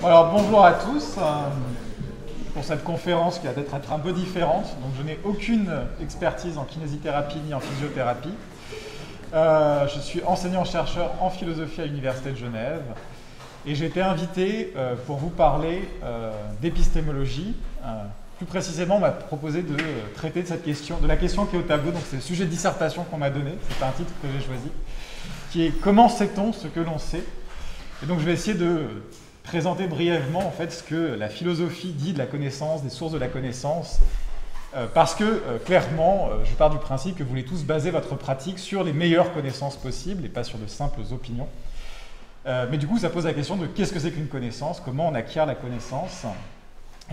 Alors bonjour à tous pour cette conférence qui va peut-être être un peu différente. Donc je n'ai aucune expertise en kinésithérapie ni en physiothérapie. Je suis enseignant-chercheur en philosophie à l'Université de Genève et j'ai été invité pour vous parler d'épistémologie. Plus précisément, on m'a proposé de traiter de cette question, de la question qui est au tableau. Donc c'est le sujet de dissertation qu'on m'a donné, c'est un titre que j'ai choisi, qui est « Comment sait-on ce que l'on sait ?» Et donc je vais essayer de présenter brièvement en fait ce que la philosophie dit de la connaissance, des sources de la connaissance, parce que clairement, je pars du principe que vous voulez tous baser votre pratique sur les meilleures connaissances possibles et pas sur de simples opinions. Mais du coup, ça pose la question de qu'est-ce que c'est qu'une connaissance, comment on acquiert la connaissance.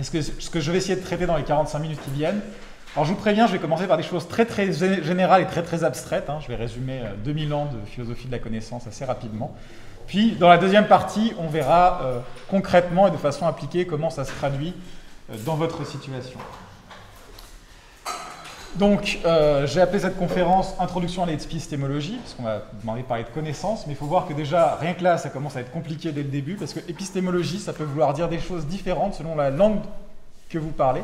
Ce que je vais essayer de traiter dans les 45 minutes qui viennent. Alors je vous préviens, je vais commencer par des choses très générales et très abstraites. Je vais résumer 2000 ans de philosophie de la connaissance assez rapidement. Puis, dans la deuxième partie, on verra concrètement et de façon appliquée comment ça se traduit dans votre situation. Donc, j'ai appelé cette conférence « Introduction à l'épistémologie », parce qu'on va demander de parler de connaissance, mais il faut voir que déjà, rien que là, ça commence à être compliqué dès le début, parce que épistémologie, ça peut vouloir dire des choses différentes selon la langue que vous parlez.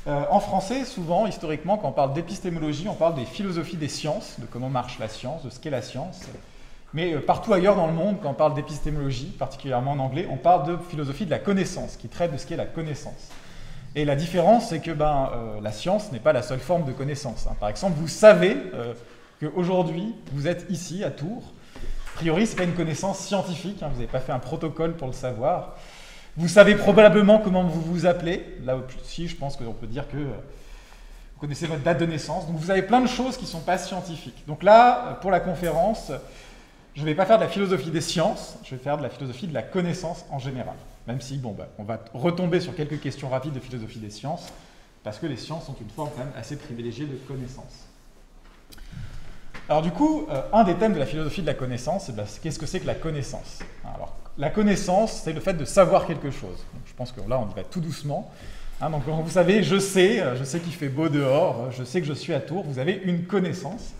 En français, souvent, historiquement, quand on parle d'épistémologie, on parle des philosophies des sciences, de comment marche la science, de ce qu'est la science. Mais partout ailleurs dans le monde, quand on parle d'épistémologie, particulièrement en anglais, on parle de philosophie de la connaissance, qui traite de ce qu'est la connaissance. Et la différence, c'est que la science n'est pas la seule forme de connaissance. Par exemple, vous savez qu'aujourd'hui, vous êtes ici, à Tours. A priori, ce n'est pas une connaissance scientifique, vous n'avez pas fait un protocole pour le savoir. Vous savez probablement comment vous vous appelez. Là aussi, je pense qu'on peut dire que vous connaissez votre date de naissance. Donc vous avez plein de choses qui ne sont pas scientifiques. Donc là, pour la conférence, je ne vais pas faire de la philosophie des sciences, je vais faire de la philosophie de la connaissance en général. Même si, on va retomber sur quelques questions rapides de philosophie des sciences, parce que les sciences sont une forme quand même assez privilégiée de connaissance. Alors du coup, un des thèmes de la philosophie de la connaissance, c'est qu'est-ce que c'est que la connaissance? Alors, la connaissance, c'est le fait de savoir quelque chose. Donc, je pense que là, on y va tout doucement. Donc vous savez, je sais qu'il fait beau dehors, je sais que je suis à Tours, vous avez une connaissance.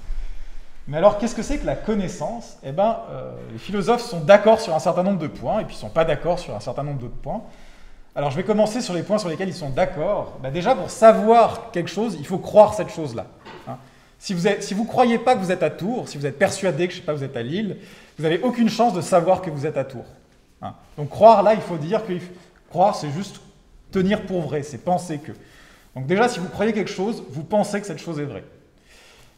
Mais alors, qu'est-ce que c'est que la connaissance? Les philosophes sont d'accord sur un certain nombre de points, et puis ils ne sont pas d'accord sur un certain nombre d'autres points. Alors, je vais commencer sur les points sur lesquels ils sont d'accord. Déjà, pour savoir quelque chose, il faut croire cette chose-là. Si vous ne croyez pas que vous êtes à Tours, si vous êtes persuadé que, je sais pas, vous êtes à Lille, vous n'avez aucune chance de savoir que vous êtes à Tours. Donc, croire, là, il faut dire que croire, c'est juste tenir pour vrai, c'est penser que. Donc déjà, si vous croyez quelque chose, vous pensez que cette chose est vraie.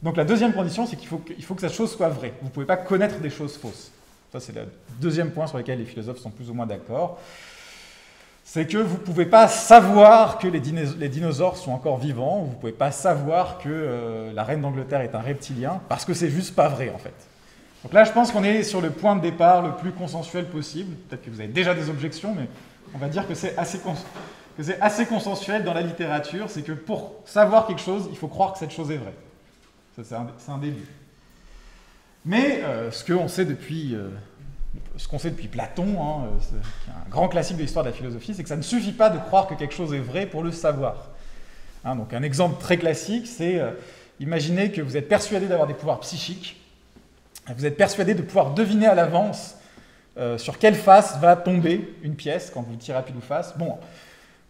Donc la deuxième condition, c'est qu'il faut que cette chose soit vraie. Vous ne pouvez pas connaître des choses fausses. Ça, c'est le deuxième point sur lequel les philosophes sont plus ou moins d'accord. C'est que vous ne pouvez pas savoir que les dinosaures sont encore vivants, vous ne pouvez pas savoir que la reine d'Angleterre est un reptilien, parce que c'est juste pas vrai, en fait. Donc là, je pense qu'on est sur le point de départ le plus consensuel possible. Peut-être que vous avez déjà des objections, mais on va dire que c'est assez consensuel dans la littérature. C'est que pour savoir quelque chose, il faut croire que cette chose est vraie. C'est un début. Mais ce qu'on sait depuis Platon, c'est un grand classique de l'histoire de la philosophie, c'est que ça ne suffit pas de croire que quelque chose est vrai pour le savoir. Donc un exemple très classique, c'est imaginez que vous êtes persuadé d'avoir des pouvoirs psychiques, vous êtes persuadé de pouvoir deviner à l'avance sur quelle face va tomber une pièce quand vous tirez à pile ou face. Bon,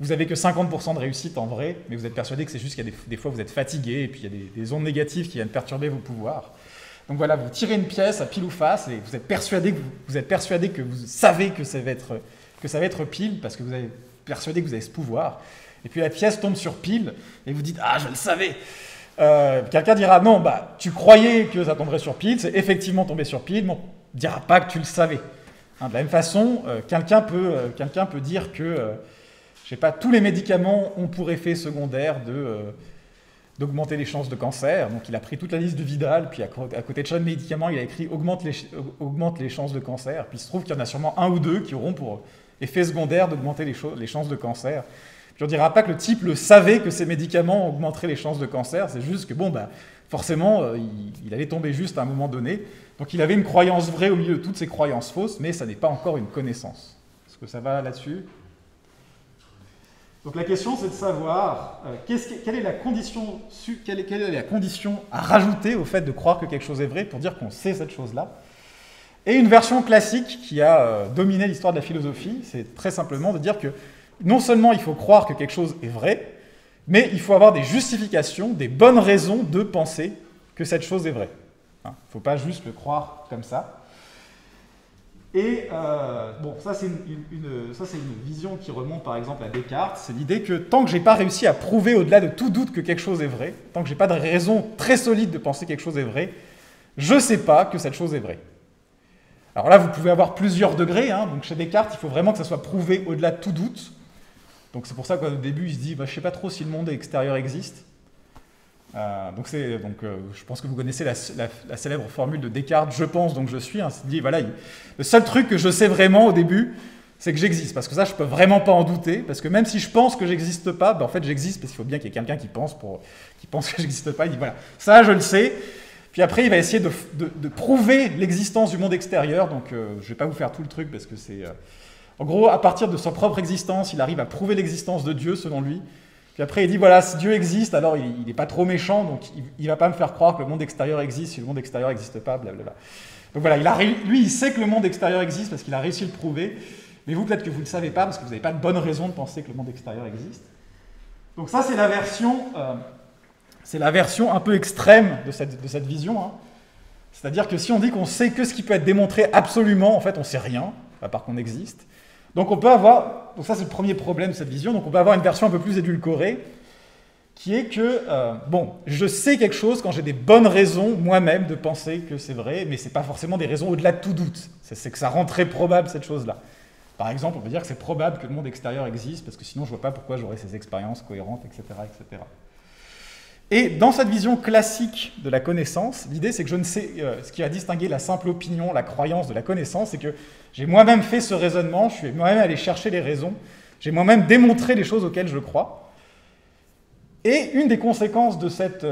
vous n'avez que 50% de réussite en vrai, mais vous êtes persuadé que c'est juste qu'il y a des fois vous êtes fatigué et puis il y a des ondes négatives qui viennent perturber vos pouvoirs. Donc voilà, vous tirez une pièce à pile ou face et vous êtes persuadé que vous savez que ça va être pile parce que vous êtes persuadé que vous avez ce pouvoir. Et puis la pièce tombe sur pile et vous dites « Ah, je le savais !» Quelqu'un dira « Non, tu croyais que ça tomberait sur pile, c'est effectivement tombé sur pile, mais on ne dira pas que tu le savais. » De la même façon, quelqu'un peut dire que je ne sais pas, tous les médicaments ont pour effet secondaire d'augmenter les chances de cancer. Donc il a pris toute la liste de Vidal, puis à côté de chaque médicament, il a écrit augmente les chances de cancer. Puis il se trouve qu'il y en a sûrement un ou deux qui auront pour effet secondaire d'augmenter les chances de cancer. Puis on ne dira pas que le type le savait que ces médicaments augmenteraient les chances de cancer, c'est juste que forcément, il allait tomber juste à un moment donné. Donc il avait une croyance vraie au milieu de toutes ces croyances fausses, mais ça n'est pas encore une connaissance. Est-ce que ça va là-dessus ? Donc la question, c'est de savoir quelle est la condition à rajouter au fait de croire que quelque chose est vrai pour dire qu'on sait cette chose-là. Et une version classique qui a dominé l'histoire de la philosophie, c'est très simplement de dire que non seulement il faut croire que quelque chose est vrai, mais il faut avoir des justifications, des bonnes raisons de penser que cette chose est vraie. Il ne faut pas juste le croire comme ça. Et bon, ça c'est une vision qui remonte par exemple à Descartes, c'est l'idée que tant que je n'ai pas réussi à prouver au-delà de tout doute que quelque chose est vrai, tant que je n'ai pas de raison très solide de penser que quelque chose est vrai, je ne sais pas que cette chose est vraie. Alors là, vous pouvez avoir plusieurs degrés, hein. Donc chez Descartes, il faut vraiment que ça soit prouvé au-delà de tout doute. Donc c'est pour ça qu'au début, il se dit, bah, je ne sais pas trop si le monde extérieur existe. Je pense que vous connaissez la célèbre formule de Descartes, je pense, donc je suis. Hein, dit, voilà, le seul truc que je sais vraiment au début, c'est que j'existe. Parce que ça, je ne peux vraiment pas en douter. Parce que même si je pense que j'existe pas, ben en fait, j'existe. Parce qu'il faut bien qu'il y ait quelqu'un qui pense que j'existe pas. Il dit, voilà, ça, je le sais. Puis après, il va essayer de prouver l'existence du monde extérieur. Donc, je ne vais pas vous faire tout le truc parce que c'est... En gros, à partir de sa propre existence, il arrive à prouver l'existence de Dieu, selon lui. Puis après, il dit, voilà, si Dieu existe, alors il n'est pas trop méchant, donc il ne va pas me faire croire que le monde extérieur existe si le monde extérieur n'existe pas, blablabla. Donc voilà, lui, il sait que le monde extérieur existe parce qu'il a réussi à le prouver, mais vous, peut-être que vous ne le savez pas parce que vous n'avez pas de bonne raison de penser que le monde extérieur existe. Donc ça, c'est la version un peu extrême de cette vision. Hein. C'est-à-dire que si on dit qu'on sait que ce qui peut être démontré absolument, en fait, on ne sait rien, à part qu'on existe. Donc on peut avoir, donc ça c'est le premier problème de cette vision, donc on peut avoir une version un peu plus édulcorée, qui est que, bon, je sais quelque chose quand j'ai des bonnes raisons moi-même de penser que c'est vrai, mais ce n'est pas forcément des raisons au-delà de tout doute. C'est que ça rend très probable cette chose-là. Par exemple, on peut dire que c'est probable que le monde extérieur existe, parce que sinon je ne vois pas pourquoi j'aurais ces expériences cohérentes, etc., etc. Et dans cette vision classique de la connaissance, l'idée c'est que je ne sais, ce qui a distingué la simple opinion, la croyance de la connaissance, c'est que j'ai moi-même fait ce raisonnement, je suis moi-même allé chercher les raisons, j'ai moi-même démontré les choses auxquelles je crois. Et une des conséquences de cette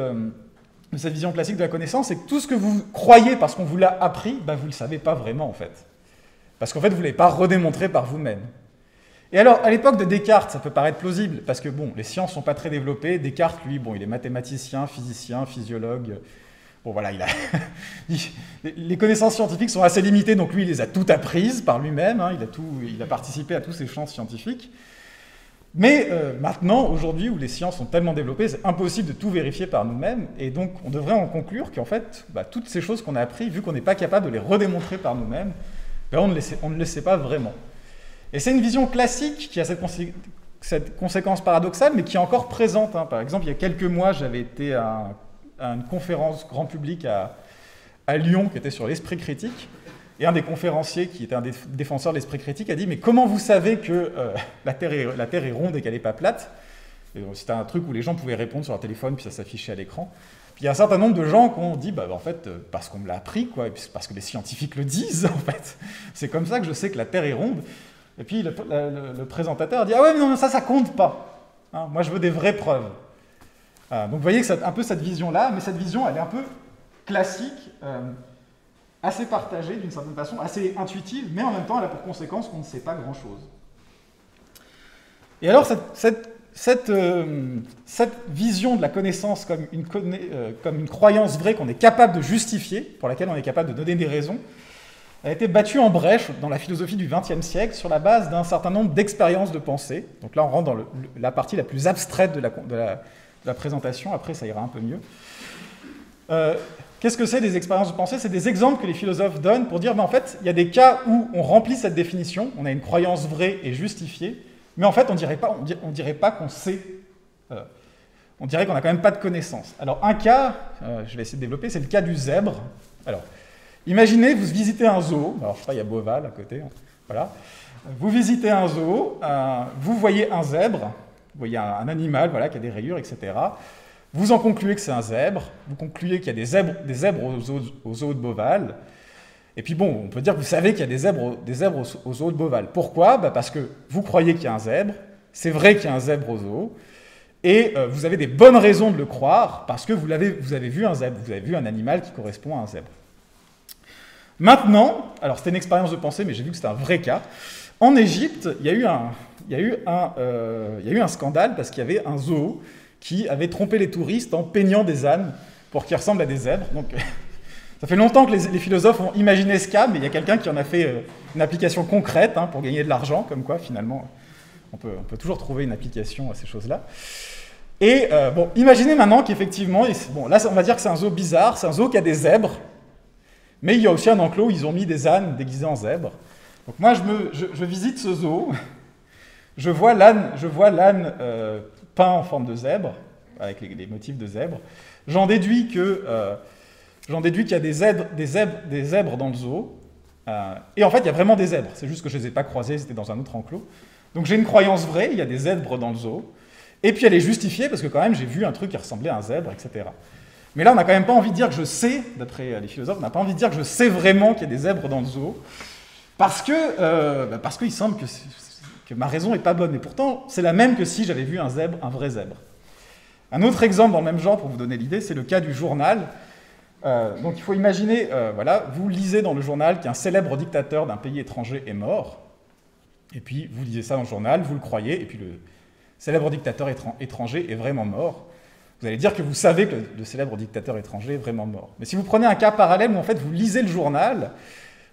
vision classique de la connaissance, c'est que tout ce que vous croyez parce qu'on vous l'a appris, ben vous ne le savez pas vraiment en fait. Parce qu'en fait, vous ne l'avez pas redémontré par vous-même. Et alors, à l'époque de Descartes, ça peut paraître plausible, parce que bon, les sciences ne sont pas très développées. Descartes, lui, bon, il est mathématicien, physicien, physiologue. Bon, voilà, les connaissances scientifiques sont assez limitées, donc lui, il les a toutes apprises par lui-même. Hein, il a participé à tous ces champs scientifiques. Mais maintenant, aujourd'hui, où les sciences sont tellement développées, c'est impossible de tout vérifier par nous-mêmes. Et donc, on devrait en conclure qu'en fait, toutes ces choses qu'on a apprises, vu qu'on n'est pas capable de les redémontrer par nous-mêmes, ben, on ne les sait pas vraiment. Et c'est une vision classique qui a cette conséquence paradoxale, mais qui est encore présente. Hein. Par exemple, il y a quelques mois, j'avais été à une conférence grand public à Lyon qui était sur l'esprit critique. Et un des conférenciers, qui était un défenseur de l'esprit critique, a dit « Mais comment vous savez que la Terre est ronde et qu'elle n'est pas plate ?» C'était un truc où les gens pouvaient répondre sur leur téléphone, puis ça s'affichait à l'écran. Puis il y a un certain nombre de gens qui ont dit en fait, parce qu'on me l'a appris, quoi, et puis parce que les scientifiques le disent, en fait. C'est comme ça que je sais que la Terre est ronde. Et puis le présentateur dit « Ah ouais, mais non, ça compte pas. Hein, moi, je veux des vraies preuves. » Donc vous voyez que c'est un peu cette vision-là, mais cette vision, elle est un peu classique, assez partagée d'une certaine façon, assez intuitive, mais en même temps, elle a pour conséquence qu'on ne sait pas grand-chose. Et alors, cette vision de la connaissance comme une croyance vraie qu'on est capable de justifier, pour laquelle on est capable de donner des raisons, a été battue en brèche dans la philosophie du XXe siècle sur la base d'un certain nombre d'expériences de pensée. Donc là, on rentre dans la partie la plus abstraite de la présentation. Après, ça ira un peu mieux. Qu'est-ce que c'est des expériences de pensée? C'est des exemples que les philosophes donnent pour dire, en fait, il y a des cas où on remplit cette définition, on a une croyance vraie et justifiée, mais en fait, on dirait pas qu'on sait. On dirait qu'on n'a quand même pas de connaissance. Alors, un cas, je vais essayer de développer, c'est le cas du zèbre. Alors, imaginez, vous visitez un zoo, alors je sais pas, il y a Beauval à côté, voilà. Vous visitez un zoo, vous voyez un zèbre, vous voyez un animal, voilà, qui a des rayures, etc. Vous en concluez que c'est un zèbre, vous concluez qu'il y a des zèbres au zoo de Beauval, et puis bon, on peut dire que vous savez qu'il y a des zèbres au zoo de Beauval. Pourquoi? Parce que vous croyez qu'il y a un zèbre, c'est vrai qu'il y a un zèbre au zoo, et vous avez des bonnes raisons de le croire, parce que vous avez vu un zèbre, vous avez vu un animal qui correspond à un zèbre. Maintenant, alors c'était une expérience de pensée, mais j'ai vu que c'était un vrai cas. En Égypte, il y a eu un scandale parce qu'il y avait un zoo qui avait trompé les touristes en peignant des ânes pour qu'ils ressemblent à des zèbres. Donc, Ça fait longtemps que les philosophes ont imaginé ce cas, mais il y a quelqu'un qui en a fait une application concrète pour gagner de l'argent, comme quoi finalement on peut toujours trouver une application à ces choses-là. Et bon, imaginez maintenant qu'effectivement, bon, là on va dire que c'est un zoo bizarre, c'est un zoo qui a des zèbres, mais il y a aussi un enclos où ils ont mis des ânes déguisés en zèbres. Donc moi je visite ce zoo, je vois l'âne peint en forme de zèbre, avec les motifs de zèbre. J'en déduis qu'il y a des zèbres dans le zoo. Et en fait, il y a vraiment des zèbres. C'est juste que je ne les ai pas croisés, c'était dans un autre enclos. Donc j'ai une croyance vraie, il y a des zèbres dans le zoo. Et puis elle est justifiée, parce que quand même, j'ai vu un truc qui ressemblait à un zèbre, etc. Mais là, on n'a quand même pas envie de dire que je sais, d'après les philosophes, on n'a pas envie de dire que je sais vraiment qu'il y a des zèbres dans le zoo, parce qu'il semble que ma raison n'est pas bonne. Et pourtant, c'est la même que si j'avais vu un vrai zèbre. Un autre exemple dans le même genre, pour vous donner l'idée, c'est le cas du journal. Donc il faut imaginer, vous lisez dans le journal qu'un célèbre dictateur d'un pays étranger est mort, et puis vous lisez ça dans le journal, vous le croyez, et puis le célèbre dictateur étranger est vraiment mort. Vous allez dire que vous savez que le célèbre dictateur étranger est vraiment mort. Mais si vous prenez un cas parallèle où en fait vous lisez le journal,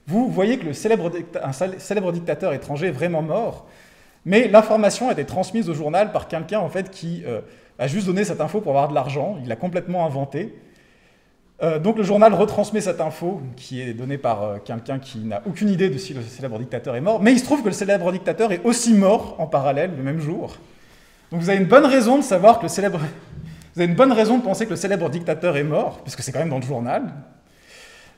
vous voyez que un célèbre dictateur étranger est vraiment mort, mais l'information a été transmise au journal par quelqu'un en fait qui a juste donné cette info pour avoir de l'argent, il l'a complètement inventé. Donc le journal retransmet cette info qui est donnée par quelqu'un qui n'a aucune idée de si le célèbre dictateur est mort, mais il se trouve que le célèbre dictateur est aussi mort en parallèle le même jour. Donc vous avez une bonne raison de savoir que vous avez une bonne raison de penser que le célèbre dictateur est mort, puisque c'est quand même dans le journal.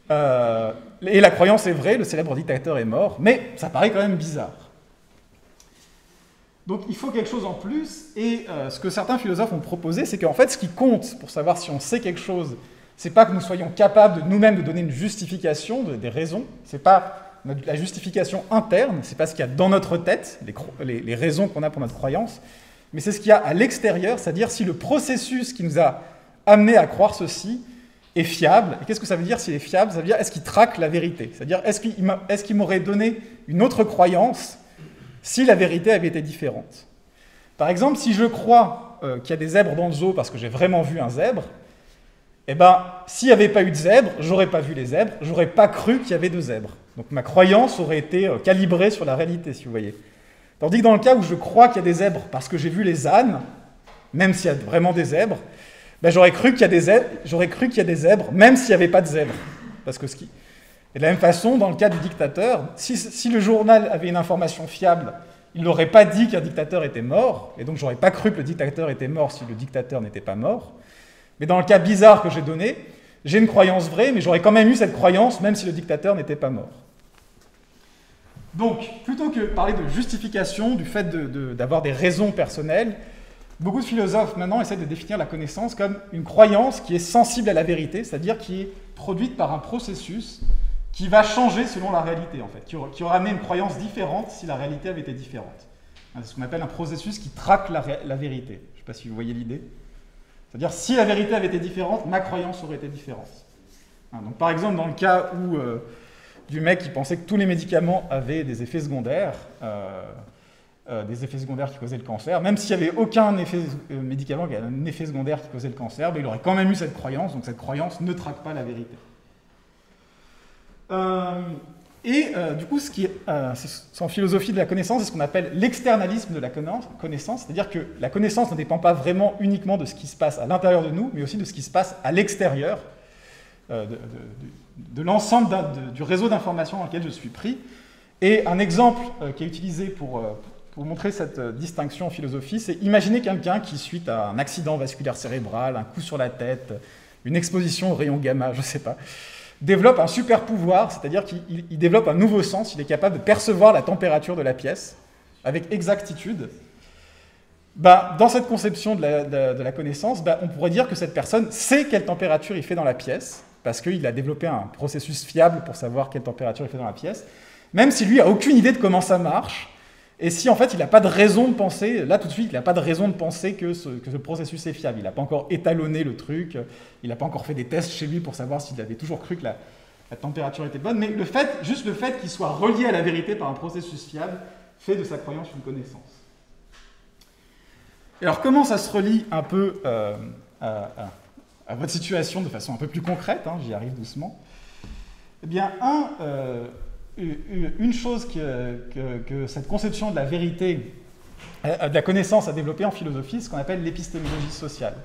Et la croyance est vraie, le célèbre dictateur est mort, mais ça paraît quand même bizarre. Donc il faut quelque chose en plus, et ce que certains philosophes ont proposé, c'est qu'en fait ce qui compte pour savoir si on sait quelque chose, c'est pas que nous soyons capables de nous-mêmes de donner une justification, des raisons, c'est pas la justification interne, c'est pas ce qu'il y a dans notre tête, les raisons qu'on a pour notre croyance, mais c'est ce qu'il y a à l'extérieur, c'est-à-dire si le processus qui nous a amené à croire ceci est fiable. Et qu'est-ce que ça veut dire s'il est fiable? Ça veut dire est-ce qu'il traque la vérité? C'est-à-dire est-ce qu'il m'aurait donné une autre croyance si la vérité avait été différente? Par exemple, si je crois qu'il y a des zèbres dans le zoo parce que j'ai vraiment vu un zèbre, eh bien, s'il n'y avait pas eu de zèbre, j'aurais pas vu les zèbres, j'aurais pas cru qu'il y avait de zèbres. Donc ma croyance aurait été calibrée sur la réalité, si vous voyez. Tandis que dans le cas où je crois qu'il y a des zèbres parce que j'ai vu les ânes, même s'il y a vraiment des zèbres, ben j'aurais cru qu'il y a des zèbres, même s'il n'y avait pas de zèbres. Et de la même façon, dans le cas du dictateur, si le journal avait une information fiable, il n'aurait pas dit qu'un dictateur était mort, et donc j'aurais pas cru que le dictateur était mort si le dictateur n'était pas mort. Mais dans le cas bizarre que j'ai donné, j'ai une croyance vraie, mais j'aurais quand même eu cette croyance, même si le dictateur n'était pas mort. Donc, plutôt que parler de justification, du fait d'avoir des raisons personnelles, beaucoup de philosophes maintenant essaient de définir la connaissance comme une croyance qui est sensible à la vérité, c'est-à-dire qui est produite par un processus qui va changer selon la réalité, en fait, qui aura amené une croyance différente si la réalité avait été différente. C'est ce qu'on appelle un processus qui traque la vérité. Je ne sais pas si vous voyez l'idée. C'est-à-dire, si la vérité avait été différente, ma croyance aurait été différente. Donc, par exemple, dans le cas où du mec qui pensait que tous les médicaments avaient des effets secondaires qui causaient le cancer, même s'il n'y avait aucun médicament qui avait un effet secondaire qui causait le cancer, ben, il aurait quand même eu cette croyance, donc cette croyance ne traque pas la vérité. Du coup, c'est en philosophie de la connaissance, c'est ce qu'on appelle l'externalisme de la connaissance, c'est-à-dire que la connaissance ne dépend pas vraiment uniquement de ce qui se passe à l'intérieur de nous, mais aussi de ce qui se passe à l'extérieur, de l'ensemble du réseau d'informations dans lequel je suis pris. Et un exemple qui est utilisé pour montrer cette distinction en philosophie, c'est imaginer quelqu'un qui, suite à un accident vasculaire cérébral, un coup sur la tête, une exposition aux rayons gamma, je ne sais pas, développe un super pouvoir, c'est-à-dire qu'il développe un nouveau sens, il est capable de percevoir la température de la pièce avec exactitude. Dans cette conception de la connaissance, on pourrait dire que cette personne sait quelle température il fait dans la pièce, parce qu'il a développé un processus fiable pour savoir quelle température il fait dans la pièce, même si lui n'a aucune idée de comment ça marche, et si en fait il n'a pas de raison de penser, là tout de suite, il n'a pas de raison de penser que ce processus est fiable. Il n'a pas encore étalonné le truc, il n'a pas encore fait des tests chez lui pour savoir s'il avait toujours cru que la température était bonne, mais juste le fait qu'il soit relié à la vérité par un processus fiable fait de sa croyance une connaissance. Et alors comment ça se relie un peu à votre situation de façon un peu plus concrète, j'y arrive doucement. Eh bien, une chose que cette conception de la vérité, de la connaissance a développée en philosophie, c'est ce qu'on appelle l'épistémologie sociale.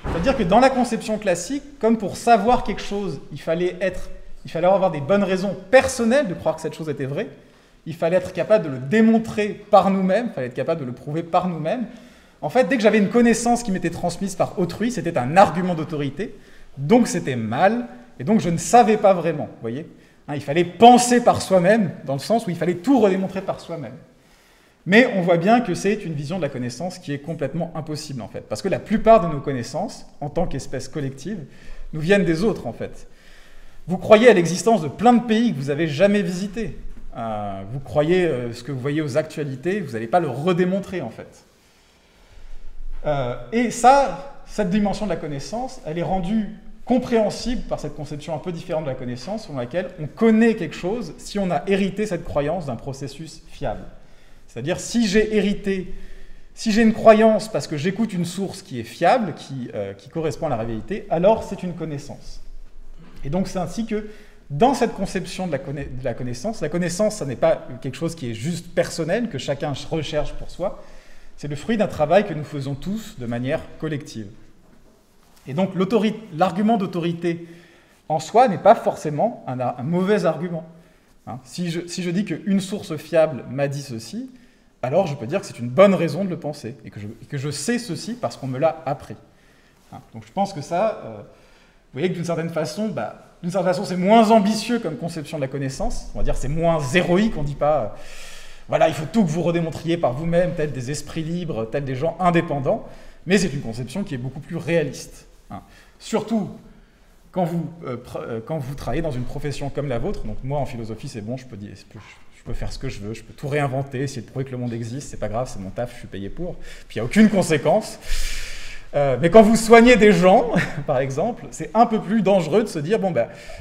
C'est-à-dire que dans la conception classique, comme pour savoir quelque chose, il fallait avoir des bonnes raisons personnelles de croire que cette chose était vraie, il fallait être capable de le démontrer par nous-mêmes, il fallait être capable de le prouver par nous-mêmes. En fait, dès que j'avais une connaissance qui m'était transmise par autrui, c'était un argument d'autorité, donc c'était mal, et donc je ne savais pas vraiment, vous voyez ? Il fallait penser par soi-même, dans le sens où il fallait tout redémontrer par soi-même. Mais on voit bien que c'est une vision de la connaissance qui est complètement impossible, en fait. Parce que la plupart de nos connaissances, en tant qu'espèce collective, nous viennent des autres, en fait. Vous croyez à l'existence de plein de pays que vous n'avez jamais visités. Vous croyez ce que vous voyez aux actualités, vous n'allez pas le redémontrer, en fait. Et ça, cette dimension de la connaissance, elle est rendue compréhensible par cette conception un peu différente de la connaissance, selon laquelle on connaît quelque chose si on a hérité cette croyance d'un processus fiable. C'est-à-dire, si j'ai une croyance parce que j'écoute une source qui est fiable, qui correspond à la réalité, alors c'est une connaissance. Et donc c'est ainsi que, dans cette conception de la connaissance, ça n'est pas quelque chose qui est juste personnel, que chacun recherche pour soi, c'est le fruit d'un travail que nous faisons tous de manière collective. Et donc l'argument d'autorité en soi n'est pas forcément un mauvais argument. Si je dis qu'une source fiable m'a dit ceci, alors je peux dire que c'est une bonne raison de le penser, et que je sais ceci parce qu'on me l'a appris. Donc je pense que ça, vous voyez que d'une certaine façon, c'est moins ambitieux comme conception de la connaissance, on va dire c'est moins héroïque, on ne dit pas, voilà, il faut tout que vous redémontriez par vous-même, tels des esprits libres, tels des gens indépendants, mais c'est une conception qui est beaucoup plus réaliste. Surtout quand vous travaillez dans une profession comme la vôtre. Donc moi en philosophie c'est bon, je peux faire ce que je veux, je peux tout réinventer, essayer de prouver que le monde existe, c'est pas grave, c'est mon taf, je suis payé pour, puis il n'y a aucune conséquence. Mais quand vous soignez des gens, par exemple, c'est un peu plus dangereux de se dire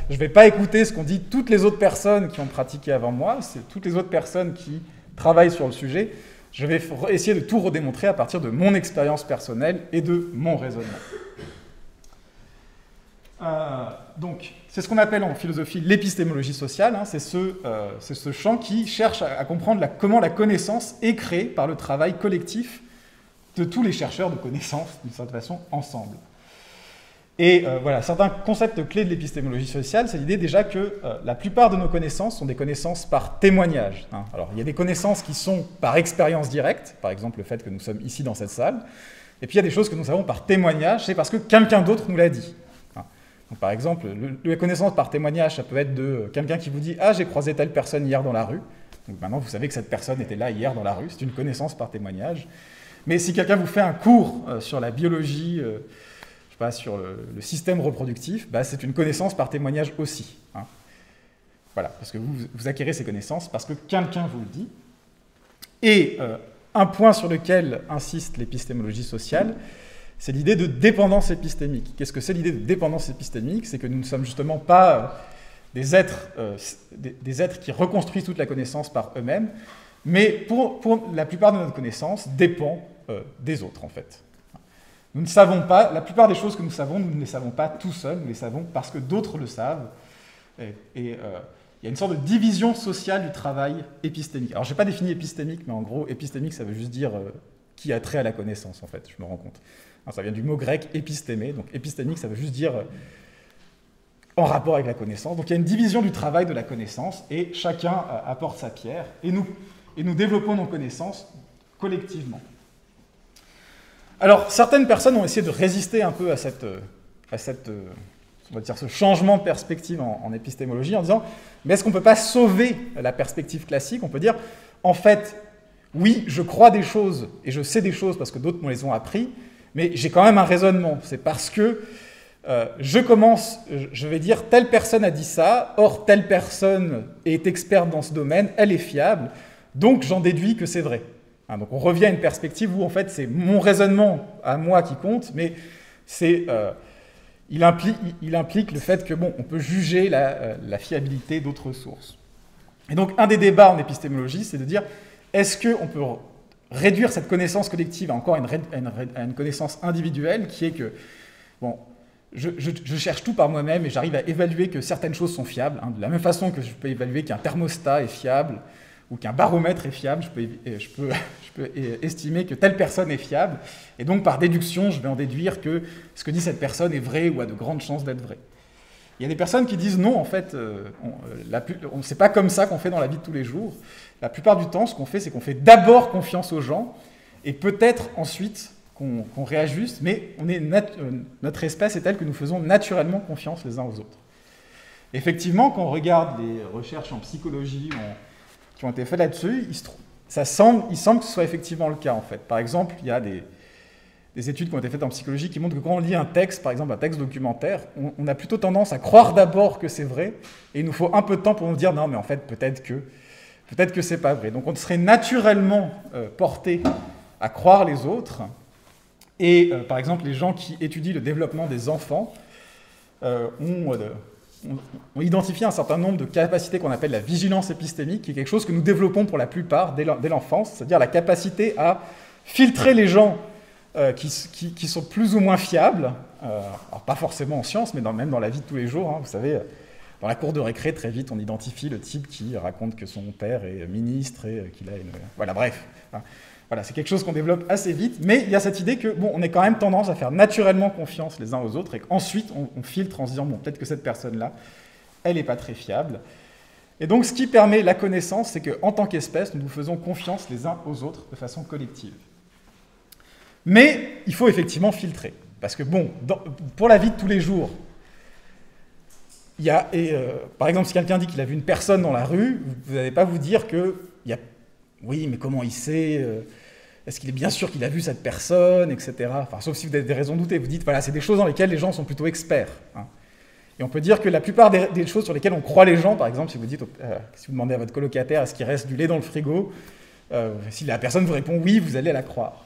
je vais pas écouter ce qu'ont dit toutes les autres personnes qui ont pratiqué avant moi, c'est toutes les autres personnes qui travaillent sur le sujet, je vais essayer de tout redémontrer à partir de mon expérience personnelle et de mon raisonnement. Donc, c'est ce qu'on appelle en philosophie l'épistémologie sociale, c'est ce champ qui cherche à comprendre comment la connaissance est créée par le travail collectif de tous les chercheurs de connaissances, d'une certaine façon, ensemble. Et voilà, certains concepts clés de l'épistémologie sociale, c'est l'idée déjà que la plupart de nos connaissances sont des connaissances par témoignage. Alors, il y a des connaissances qui sont par expérience directe, par exemple le fait que nous sommes ici dans cette salle, et puis il y a des choses que nous savons par témoignage, c'est parce que quelqu'un d'autre nous l'a dit. Donc, par exemple, les connaissances par témoignage, ça peut être de quelqu'un qui vous dit « Ah, j'ai croisé telle personne hier dans la rue ». Donc maintenant, vous savez que cette personne était là hier dans la rue, c'est une connaissance par témoignage. Mais si quelqu'un vous fait un cours sur la biologie, je sais pas, sur le système reproductif, c'est une connaissance par témoignage aussi. Voilà, parce que vous acquérez ces connaissances parce que quelqu'un vous le dit. Et un point sur lequel insiste l'épistémologie sociale, c'est l'idée de dépendance épistémique. Qu'est-ce que c'est l'idée de dépendance épistémique? C'est que nous ne sommes justement pas des êtres qui reconstruisent toute la connaissance par eux-mêmes, mais pour la plupart de notre connaissance dépend des autres, en fait. Nous ne savons pas, la plupart des choses que nous savons, nous ne les savons pas tout seuls, nous les savons parce que d'autres le savent. Et il y a une sorte de division sociale du travail épistémique. Alors, je n'ai pas défini épistémique, mais en gros, épistémique, ça veut juste dire qui a trait à la connaissance, en fait, je me rends compte. Alors, ça vient du mot grec épistémé, donc épistémique, ça veut juste dire en rapport avec la connaissance. Donc, il y a une division du travail de la connaissance, et chacun apporte sa pierre, et nous développons nos connaissances collectivement. Alors, certaines personnes ont essayé de résister un peu à on va dire, ce changement de perspective en épistémologie en disant « Mais est-ce qu'on ne peut pas sauver la perspective classique ?» On peut dire « En fait, oui, je crois des choses et je sais des choses parce que d'autres me les ont appris, mais j'ai quand même un raisonnement. C'est parce que je vais dire telle personne a dit ça, or telle personne est experte dans ce domaine, elle est fiable, donc j'en déduis que c'est vrai. » Donc on revient à une perspective où en fait c'est mon raisonnement à moi qui compte, mais il implique le fait que on peut juger la fiabilité d'autres sources. Et donc un des débats en épistémologie, c'est de dire est-ce qu'on peut réduire cette connaissance collective à encore une connaissance individuelle qui est que je cherche tout par moi-même et j'arrive à évaluer que certaines choses sont fiables. Hein, de la même façon que je peux évaluer qu'un thermostat est fiable ou qu'un baromètre est fiable, je peux estimer que telle personne est fiable. Et donc, par déduction, je vais en déduire que ce que dit cette personne est vrai ou a de grandes chances d'être vrai. Il y a des personnes qui disent non, en fait, c'est pas comme ça qu'on fait dans la vie de tous les jours. La plupart du temps, ce qu'on fait, c'est qu'on fait d'abord confiance aux gens et peut-être ensuite qu'on réajuste, mais notre espèce est telle que nous faisons naturellement confiance les uns aux autres. Effectivement, quand on regarde les recherches en psychologie qui ont été faites là-dessus, il semble que ce soit effectivement le cas, en fait. Par exemple, il y a des études qui ont été faites en psychologie qui montrent que quand on lit un texte, par exemple un texte documentaire, on a plutôt tendance à croire d'abord que c'est vrai, et il nous faut un peu de temps pour nous dire non, mais en fait, peut-être que c'est pas vrai. Donc on serait naturellement porté à croire les autres. Et par exemple, les gens qui étudient le développement des enfants ont identifié un certain nombre de capacités qu'on appelle la vigilance épistémique, qui est quelque chose que nous développons pour la plupart dès l'enfance, c'est-à-dire la capacité à filtrer les gens qui sont plus ou moins fiables, alors pas forcément en sciences, mais même dans la vie de tous les jours. Hein, vous savez, dans la cour de récré, très vite, on identifie le type qui raconte que son père est ministre et qu'il a une... Voilà, bref. Hein. Voilà, c'est quelque chose qu'on développe assez vite, mais il y a cette idée que, bon, on a quand même tendance à faire naturellement confiance les uns aux autres et qu'ensuite, on filtre en se disant, bon, peut-être que cette personne-là, elle n'est pas très fiable. Et donc, ce qui permet la connaissance, c'est qu'en tant qu'espèce, nous nous faisons confiance les uns aux autres de façon collective. Mais il faut effectivement filtrer, parce que, bon, pour la vie de tous les jours, il y a, par exemple, si quelqu'un dit qu'il a vu une personne dans la rue, vous n'allez pas vous dire que, oui, mais comment il sait est-ce qu'il est bien sûr qu'il a vu cette personne, etc. Enfin, sauf si vous avez des raisons de douter. Vous dites, voilà, c'est des choses dans lesquelles les gens sont plutôt experts. Hein. Et on peut dire que la plupart des choses sur lesquelles on croit les gens, par exemple, si vous demandez à votre colocataire, est-ce qu'il reste du lait dans le frigo, si la personne vous répond oui, vous allez la croire.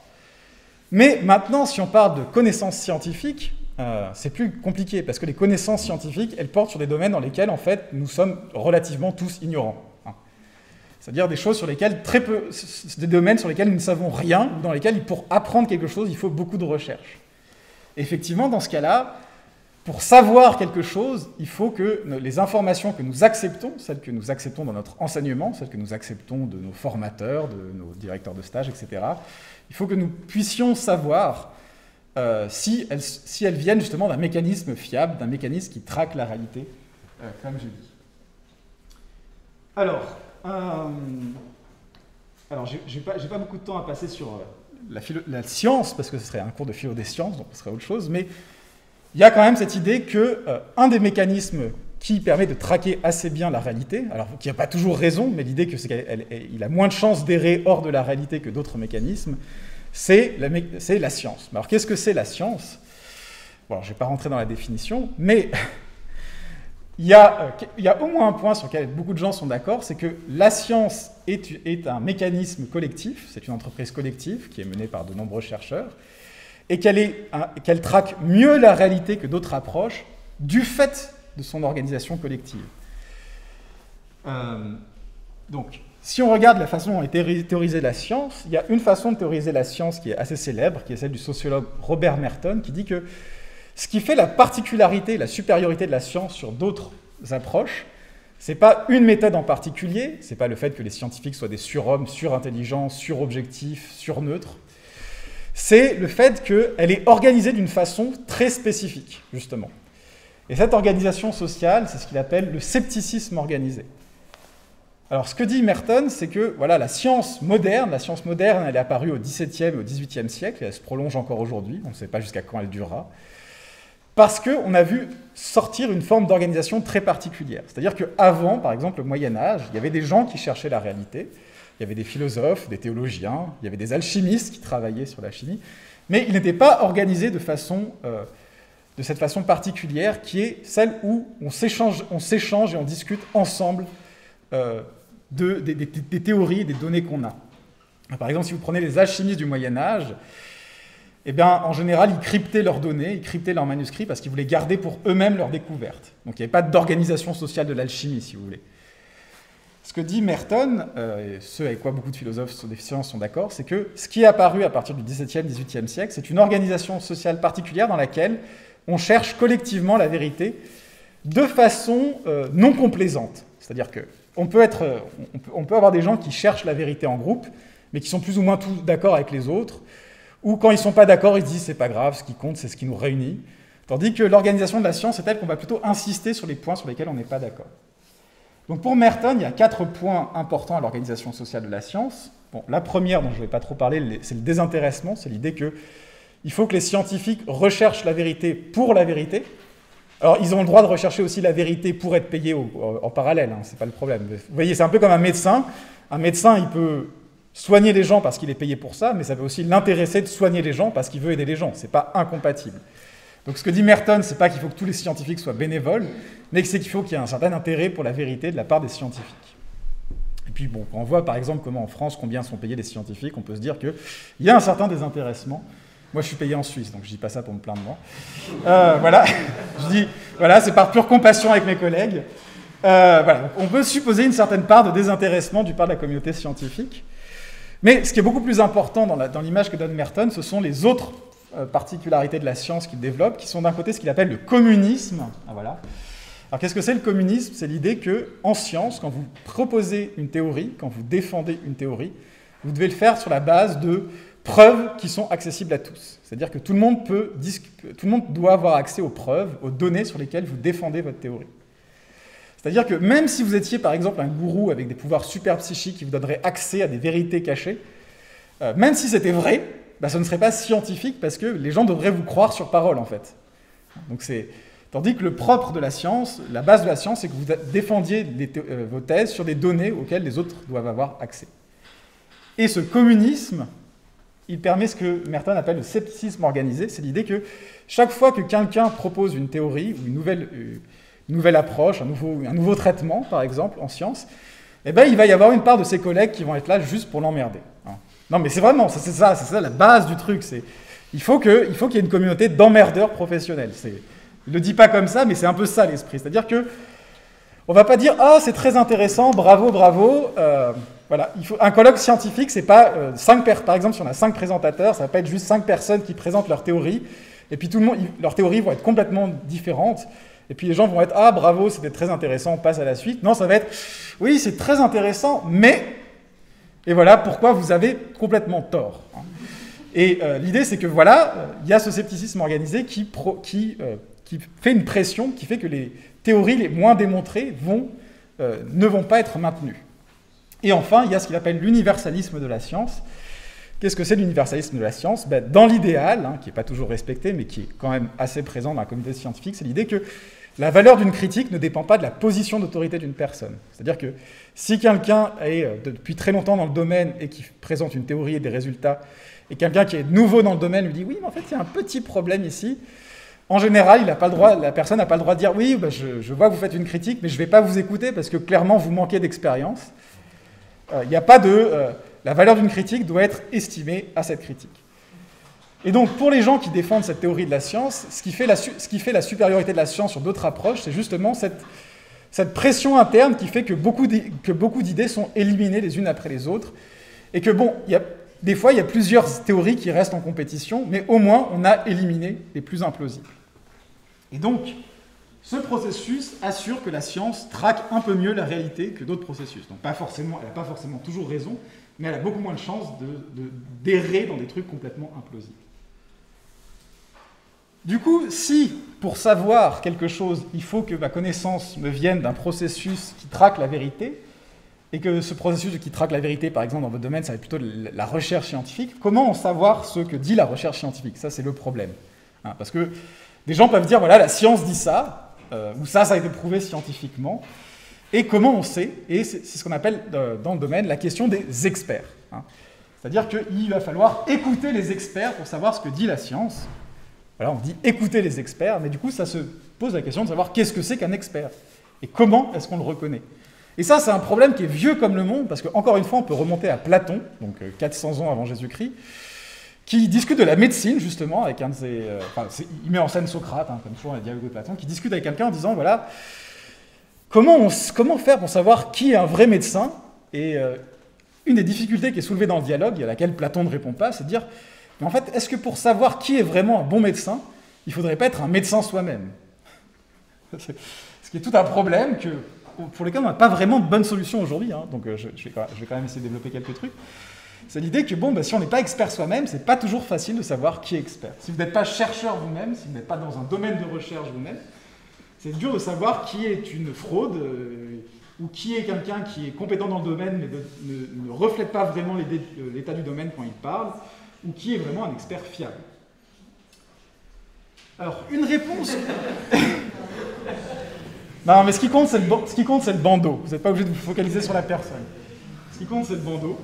Mais maintenant, si on parle de connaissances scientifiques, c'est plus compliqué, parce que les connaissances scientifiques, elles portent sur des domaines dans lesquels, en fait, nous sommes relativement tous ignorants. Hein. C'est-à-dire des choses sur lesquelles des domaines sur lesquels nous ne savons rien, ou dans lesquels, pour apprendre quelque chose, il faut beaucoup de recherche. Et effectivement, dans ce cas-là, pour savoir quelque chose, il faut que les informations que nous acceptons, celles que nous acceptons dans notre enseignement, celles que nous acceptons de nos formateurs, de nos directeurs de stage, etc., il faut que nous puissions savoir si elles viennent justement d'un mécanisme fiable, d'un mécanisme qui traque la réalité, comme je dis. Alors j'ai pas beaucoup de temps à passer sur la science, parce que ce serait un cours de philo des sciences, donc ce serait autre chose, mais il y a quand même cette idée qu'un des mécanismes qui permet de traquer assez bien la réalité, alors qui n'a pas toujours raison, mais l'idée qu'il a moins de chances d'errer hors de la réalité que d'autres mécanismes, c'est la science. Alors qu'est-ce que c'est la science? Bon, je ne vais pas rentrer dans la définition, mais il y a au moins un point sur lequel beaucoup de gens sont d'accord, c'est que la science est un mécanisme collectif, c'est une entreprise collective qui est menée par de nombreux chercheurs, et qu'elle traque mieux la réalité que d'autres approches du fait de son organisation collective. Donc, si on regarde la façon dont est théorisée la science, il y a une façon de théoriser la science qui est assez célèbre, qui est celle du sociologue Robert Merton, qui dit que ce qui fait la particularité, la supériorité de la science sur d'autres approches, c'est pas une méthode en particulier, c'est pas le fait que les scientifiques soient des surhommes, surintelligents, surobjectifs, surneutres, c'est le fait qu'elle est organisée d'une façon très spécifique, justement. Et cette organisation sociale, c'est ce qu'il appelle le scepticisme organisé. Alors, ce que dit Merton, c'est que voilà, la science moderne, elle est apparue au XVIIe et au XVIIIe siècle, et elle se prolonge encore aujourd'hui, on ne sait pas jusqu'à quand elle durera, parce qu'on a vu sortir une forme d'organisation très particulière. C'est-à-dire qu'avant, par exemple, au Moyen-Âge, il y avait des gens qui cherchaient la réalité, il y avait des philosophes, des théologiens, il y avait des alchimistes qui travaillaient sur la chimie, mais ils n'étaient pas organisés de cette façon particulière qui est celle où on s'échange et on discute ensemble des théories et des données qu'on a. Par exemple, si vous prenez les alchimistes du Moyen-Âge, eh bien, en général, ils cryptaient leurs données, ils cryptaient leurs manuscrits parce qu'ils voulaient garder pour eux-mêmes leurs découvertes. Donc il n'y avait pas d'organisation sociale de l'alchimie, si vous voulez. Ce que dit Merton, et ce avec quoi beaucoup de philosophes des sciences sont d'accord, c'est que ce qui est apparu à partir du XVIIe, XVIIIe siècle, c'est une organisation sociale particulière dans laquelle on cherche collectivement la vérité de façon non complaisante. C'est-à-dire qu'on peut avoir des gens qui cherchent la vérité en groupe, mais qui sont plus ou moins tous d'accord avec les autres, ou quand ils ne sont pas d'accord, ils se disent « c'est pas grave, ce qui compte, c'est ce qui nous réunit ». Tandis que l'organisation de la science est telle qu'on va plutôt insister sur les points sur lesquels on n'est pas d'accord. Donc pour Merton, il y a 4 points importants à l'organisation sociale de la science. Bon, la première, dont je ne vais pas trop parler, c'est le désintéressement, c'est l'idée qu'il faut que les scientifiques recherchent la vérité pour la vérité. Alors, ils ont le droit de rechercher aussi la vérité pour être payés en parallèle, hein, c'est pas le problème. Vous voyez, c'est un peu comme un médecin. Un médecin, il peut soigner les gens parce qu'il est payé pour ça, mais ça peut aussi l'intéresser de soigner les gens parce qu'il veut aider les gens. C'est pas incompatible. Donc ce que dit Merton, c'est pas qu'il faut que tous les scientifiques soient bénévoles, mais c'est qu'il faut qu'il y ait un certain intérêt pour la vérité de la part des scientifiques. Et puis bon, quand on voit par exemple comment en France, combien sont payés les scientifiques, on peut se dire qu'il y a un certain désintéressement. Moi je suis payé en Suisse, donc je dis pas ça pour me plaindre moi. Voilà, je dis, voilà, c'est par pure compassion avec mes collègues. Voilà, donc on peut supposer une certaine part de désintéressement du part de la communauté scientifique. Mais ce qui est beaucoup plus important dans l'image que donne Merton, ce sont les autres particularités de la science qu'il développe, qui sont d'un côté ce qu'il appelle le communisme. Ah, voilà. Alors qu'est-ce que c'est le communisme? C'est l'idée qu'en science, quand vous proposez une théorie, quand vous défendez une théorie, vous devez le faire sur la base de preuves qui sont accessibles à tous. C'est-à-dire que tout le monde doit avoir accès aux preuves, aux données sur lesquelles vous défendez votre théorie. C'est-à-dire que même si vous étiez par exemple un gourou avec des pouvoirs super psychiques qui vous donneraient accès à des vérités cachées, même si c'était vrai, ce ne serait pas scientifique parce que les gens devraient vous croire sur parole en fait. Donc tandis que le propre de la science, la base de la science, c'est que vous défendiez vos thèses sur des données auxquelles les autres doivent avoir accès. Et ce communisme, il permet ce que Merton appelle le scepticisme organisé, c'est l'idée que chaque fois que quelqu'un propose une théorie ou une nouvelle approche, un nouveau traitement, par exemple, en science, eh ben, il va y avoir une part de ses collègues qui vont être là juste pour l'emmerder. Non, mais c'est vraiment, c'est ça la base du truc. Il faut qu'il y ait une communauté d'emmerdeurs professionnels. Il ne le dit pas comme ça, mais c'est un peu ça l'esprit. C'est-à-dire qu'on ne va pas dire « Ah, c'est très intéressant, bravo, bravo ». Voilà. Un colloque scientifique, c'est pas par exemple, si on a 5 présentateurs, ça ne va pas être juste 5 personnes qui présentent leur théorie, et puis tout le monde, leurs théories vont être complètement différentes. Et puis les gens vont être « Ah, bravo, c'était très intéressant, on passe à la suite ». Non, ça va être « Oui, c'est très intéressant, mais… » Et voilà pourquoi vous avez complètement tort. Et l'idée, c'est que voilà, il y a ce scepticisme organisé qui fait une pression, qui fait que les théories les moins démontrées ne vont pas être maintenues. Et enfin, il y a ce qu'il appelle l'universalisme de la science. Qu'est-ce que c'est l'universalisme de la science? Dans l'idéal, qui n'est pas toujours respecté, mais qui est quand même assez présent dans la communauté scientifique, c'est l'idée que la valeur d'une critique ne dépend pas de la position d'autorité d'une personne. C'est-à-dire que si quelqu'un est depuis très longtemps dans le domaine et qui présente une théorie et des résultats, et quelqu'un qui est nouveau dans le domaine lui dit « Oui, mais en fait, il y a un petit problème ici », en général, la personne n'a pas le droit de dire « Oui, je vois que vous faites une critique, mais je ne vais pas vous écouter parce que clairement, vous manquez d'expérience. » Il n'y a pas la valeur d'une critique doit être estimée à cette critique. Et donc, pour les gens qui défendent cette théorie de la science, ce qui fait la supériorité de la science sur d'autres approches, c'est justement cette pression interne qui fait que beaucoup d'idées sont éliminées les unes après les autres, et que, bon, des fois, il y a plusieurs théories qui restent en compétition, mais au moins, on a éliminé les plus implausibles. Et donc, ce processus assure que la science traque un peu mieux la réalité que d'autres processus. Donc, elle n'a pas forcément toujours raison, mais elle a beaucoup moins de chances d'errer dans des trucs complètement implausibles. Du coup, si, pour savoir quelque chose, il faut que ma connaissance me vienne d'un processus qui traque la vérité, et que ce processus qui traque la vérité, par exemple, dans votre domaine, ça va être plutôt la recherche scientifique, comment en savoir ce que dit la recherche scientifique? Ça, c'est le problème. Parce que des gens peuvent dire, voilà, la science dit ça, ou ça a été prouvé scientifiquement, et comment on sait? Et c'est ce qu'on appelle, dans le domaine, la question des experts. C'est-à-dire qu'il va falloir écouter les experts pour savoir ce que dit la science. Voilà, on dit écouter les experts, mais du coup, ça se pose la question de savoir qu'est-ce que c'est qu'un expert et comment est-ce qu'on le reconnaît. Et ça, c'est un problème qui est vieux comme le monde, parce qu'encore une fois, on peut remonter à Platon, donc 400 ans avant Jésus-Christ, qui discute de la médecine, justement, avec un de ses... il met en scène Socrate, comme toujours dans les dialogues de Platon, qui discute avec quelqu'un en disant, voilà, comment faire pour savoir qui est un vrai médecin? Et une des difficultés qui est soulevée dans le dialogue, et à laquelle Platon ne répond pas, c'est de dire... Mais en fait, est-ce que pour savoir qui est vraiment un bon médecin, il ne faudrait pas être un médecin soi-même. Ce qui est tout un problème pour lequel on n'a pas vraiment de bonne solution aujourd'hui. Hein. Donc je vais quand même essayer de développer quelques trucs. C'est l'idée que bon, si on n'est pas expert soi-même, c'est pas toujours facile de savoir qui est expert. Si vous n'êtes pas chercheur vous-même, si vous n'êtes pas dans un domaine de recherche vous-même, c'est dur de savoir qui est une fraude ou qui est quelqu'un qui est compétent dans le domaine mais ne reflète pas vraiment l'état du domaine quand il parle, ou qui est vraiment un expert fiable. Alors, une réponse... Non, mais ce qui compte, c'est le bandeau. Vous n'êtes pas obligé de vous focaliser sur la personne. Ce qui compte, c'est le bandeau.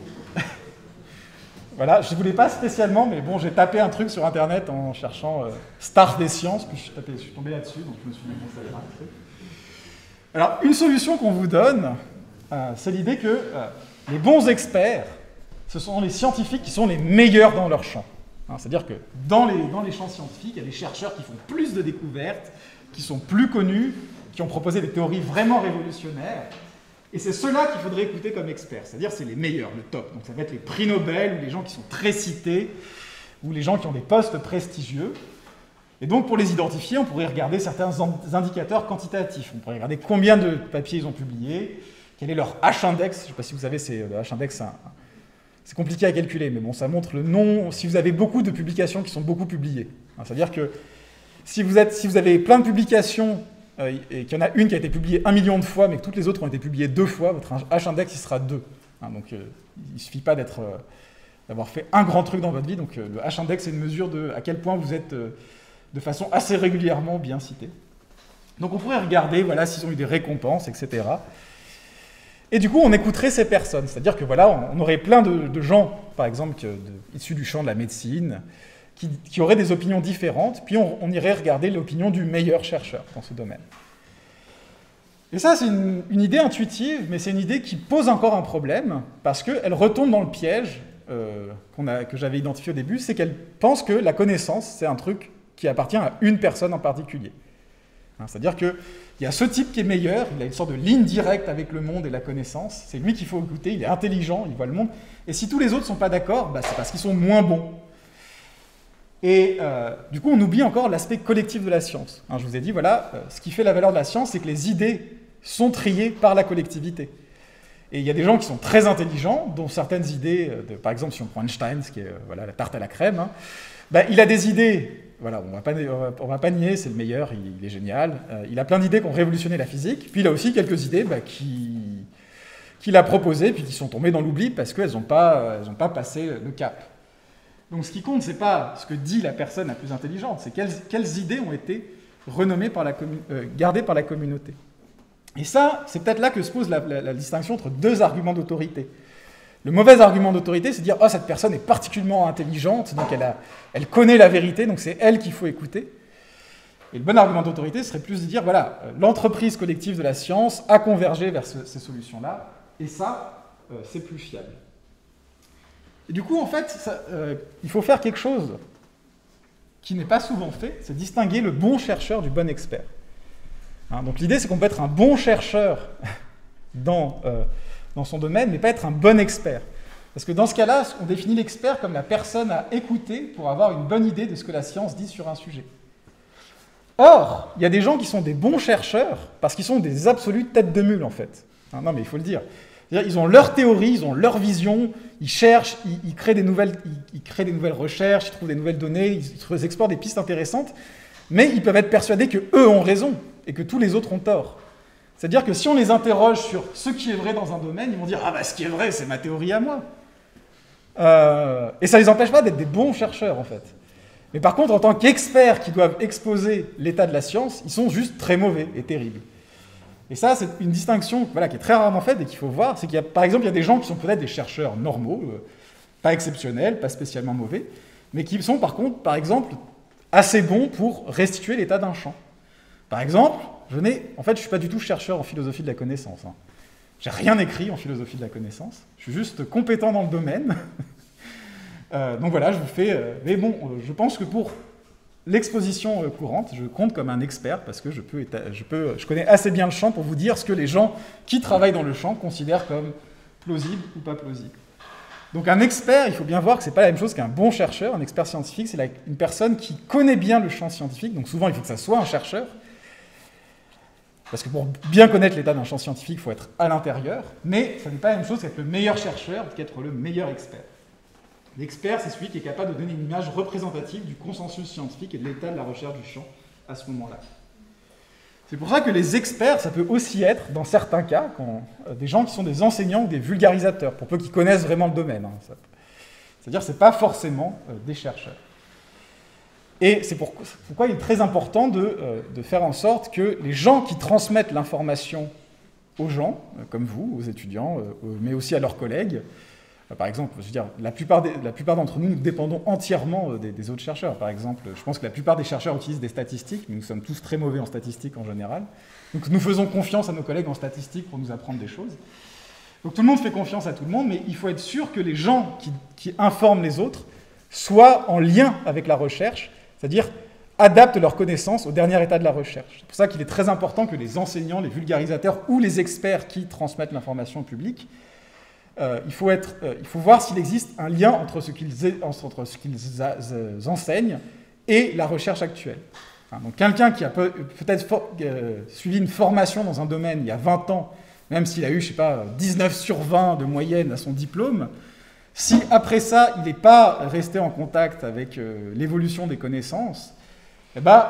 Voilà, je ne voulais pas spécialement, mais bon, j'ai tapé un truc sur Internet en cherchant star des sciences, puis je suis tombé là-dessus, donc je me suis dit, bon, ça ira un truc. Alors, une solution qu'on vous donne, c'est l'idée que les bons experts, ce sont les scientifiques qui sont les meilleurs dans leur champ. Hein, c'est-à-dire que dans les champs scientifiques, il y a des chercheurs qui font plus de découvertes, qui sont plus connus, qui ont proposé des théories vraiment révolutionnaires. Et c'est ceux-là qu'il faudrait écouter comme experts, c'est-à-dire c'est les meilleurs, le top. Donc ça va être les prix Nobel, ou les gens qui sont très cités, ou les gens qui ont des postes prestigieux. Et donc pour les identifier, on pourrait regarder certains indicateurs quantitatifs. On pourrait regarder combien de papiers ils ont publiés, quel est leur H-index. Je ne sais pas si vous savez, le H-index, c'est compliqué à calculer, mais bon, ça montre le nom, si vous avez beaucoup de publications qui sont beaucoup publiées. C'est-à-dire que si vous avez plein de publications, et qu'il y en a une qui a été publiée 1 million de fois, mais que toutes les autres ont été publiées 2 fois, votre H-index, il sera 2. Donc, il ne suffit pas d'avoir fait un grand truc dans votre vie. Donc, le H-index, c'est une mesure de à quel point vous êtes de façon assez régulièrement bien cité. Donc, on pourrait regarder voilà, s'ils ont eu des récompenses, etc. Et du coup, on écouterait ces personnes. C'est-à-dire que voilà, on aurait plein de gens, par exemple, issus du champ de la médecine, qui auraient des opinions différentes, puis on irait regarder l'opinion du meilleur chercheur dans ce domaine. Et ça, c'est une idée intuitive, mais c'est une idée qui pose encore un problème, parce qu'elle retombe dans le piège que j'avais identifié au début, c'est qu'elle pense que la connaissance, c'est un truc qui appartient à une personne en particulier. C'est-à-dire qu'il y a ce type qui est meilleur, il a une sorte de ligne directe avec le monde et la connaissance, c'est lui qu'il faut écouter, il est intelligent, il voit le monde, et si tous les autres ne sont pas d'accord, c'est parce qu'ils sont moins bons. Et du coup, on oublie encore l'aspect collectif de la science. Je vous ai dit, voilà, ce qui fait la valeur de la science, c'est que les idées sont triées par la collectivité. Et il y a des gens qui sont très intelligents, dont certaines idées, par exemple, si on prend Einstein, ce qui est la tarte à la crème, il a des idées, voilà, on va pas nier, c'est le meilleur, il est génial. Il a plein d'idées qui ont révolutionné la physique, puis il a aussi quelques idées qu'il a proposées, puis qui sont tombées dans l'oubli parce qu'elles n'ont pas passé le cap. Donc ce qui compte, ce n'est pas ce que dit la personne la plus intelligente, c'est quelles idées ont été renommées gardées par la communauté. Et ça, c'est peut-être là que se pose la distinction entre deux arguments d'autorité. Le mauvais argument d'autorité, c'est de dire « Oh, cette personne est particulièrement intelligente, donc elle connaît la vérité, donc c'est elle qu'il faut écouter. » Et le bon argument d'autorité serait plus de dire « Voilà, l'entreprise collective de la science a convergé vers ces solutions-là, et ça, c'est plus fiable. » Et du coup, en fait, il faut faire quelque chose qui n'est pas souvent fait, c'est distinguer le bon chercheur du bon expert. Donc l'idée, c'est qu'on peut être un bon chercheur dans son domaine, mais pas être un bon expert. Parce que dans ce cas-là, on définit l'expert comme la personne à écouter pour avoir une bonne idée de ce que la science dit sur un sujet. Or, il y a des gens qui sont des bons chercheurs parce qu'ils sont des absolues têtes de mule, en fait. Non, mais il faut le dire. C'est-à-dire, ils ont leur théorie, ils ont leur vision, ils cherchent, ils créent des nouvelles recherches, ils trouvent des nouvelles données, ils explorent des pistes intéressantes, mais ils peuvent être persuadés qu'eux ont raison et que tous les autres ont tort. C'est-à-dire que si on les interroge sur ce qui est vrai dans un domaine, ils vont dire « Ah bah ce qui est vrai, c'est ma théorie à moi ». Et ça ne les empêche pas d'être des bons chercheurs, en fait. Mais par contre, en tant qu'experts qui doivent exposer l'état de la science, ils sont juste très mauvais et terribles. Et ça, c'est une distinction qui est très rarement faite et qu'il faut voir. C'est qu'il y a, par exemple, il y a des gens qui sont peut-être des chercheurs normaux, pas exceptionnels, pas spécialement mauvais, mais qui sont par contre, par exemple, assez bons pour restituer l'état d'un champ. Par exemple, je ne suis pas du tout chercheur en philosophie de la connaissance. J'ai rien écrit en philosophie de la connaissance. Je suis juste compétent dans le domaine. Donc voilà, je vous fais... mais bon, je pense que pour l'exposition courante, je compte comme un expert parce que je connais assez bien le champ pour vous dire ce que les gens qui travaillent dans le champ considèrent comme plausible ou pas plausible. Donc un expert, il faut bien voir que ce n'est pas la même chose qu'un bon chercheur. Un expert scientifique, c'est une personne qui connaît bien le champ scientifique. Donc souvent, il faut que ça soit un chercheur. Parce que pour bien connaître l'état d'un champ scientifique, il faut être à l'intérieur. Mais ça n'est pas la même chose qu'être le meilleur chercheur qu'être le meilleur expert. L'expert, c'est celui qui est capable de donner une image représentative du consensus scientifique et de l'état de la recherche du champ à ce moment-là. C'est pour ça que les experts, ça peut aussi être, dans certains cas, des gens qui sont des enseignants ou des vulgarisateurs, pour peu qu'ils connaissent vraiment le domaine. C'est-à-dire que ce n'est pas forcément des chercheurs. Et c'est pourquoi il est très important de faire en sorte que les gens qui transmettent l'information aux gens, comme vous, aux étudiants, mais aussi à leurs collègues, par exemple, je veux dire, la plupart d'entre nous, nous dépendons entièrement des autres chercheurs. Par exemple, je pense que la plupart des chercheurs utilisent des statistiques, mais nous sommes tous très mauvais en statistiques en général. Donc nous faisons confiance à nos collègues en statistiques pour nous apprendre des choses. Donc tout le monde fait confiance à tout le monde, mais il faut être sûr que les gens qui informent les autres soient en lien avec la recherche, c'est-à-dire adaptent leurs connaissances au dernier état de la recherche. C'est pour ça qu'il est très important que les enseignants, les vulgarisateurs ou les experts qui transmettent l'information au public, il faut voir s'il existe un lien entre ce qu'ils enseignent et la recherche actuelle. Donc quelqu'un qui a peut-être suivi une formation dans un domaine il y a 20 ans, même s'il a eu, je ne sais pas, 19 sur 20 de moyenne à son diplôme, si après ça, il n'est pas resté en contact avec l'évolution des connaissances, eh ben,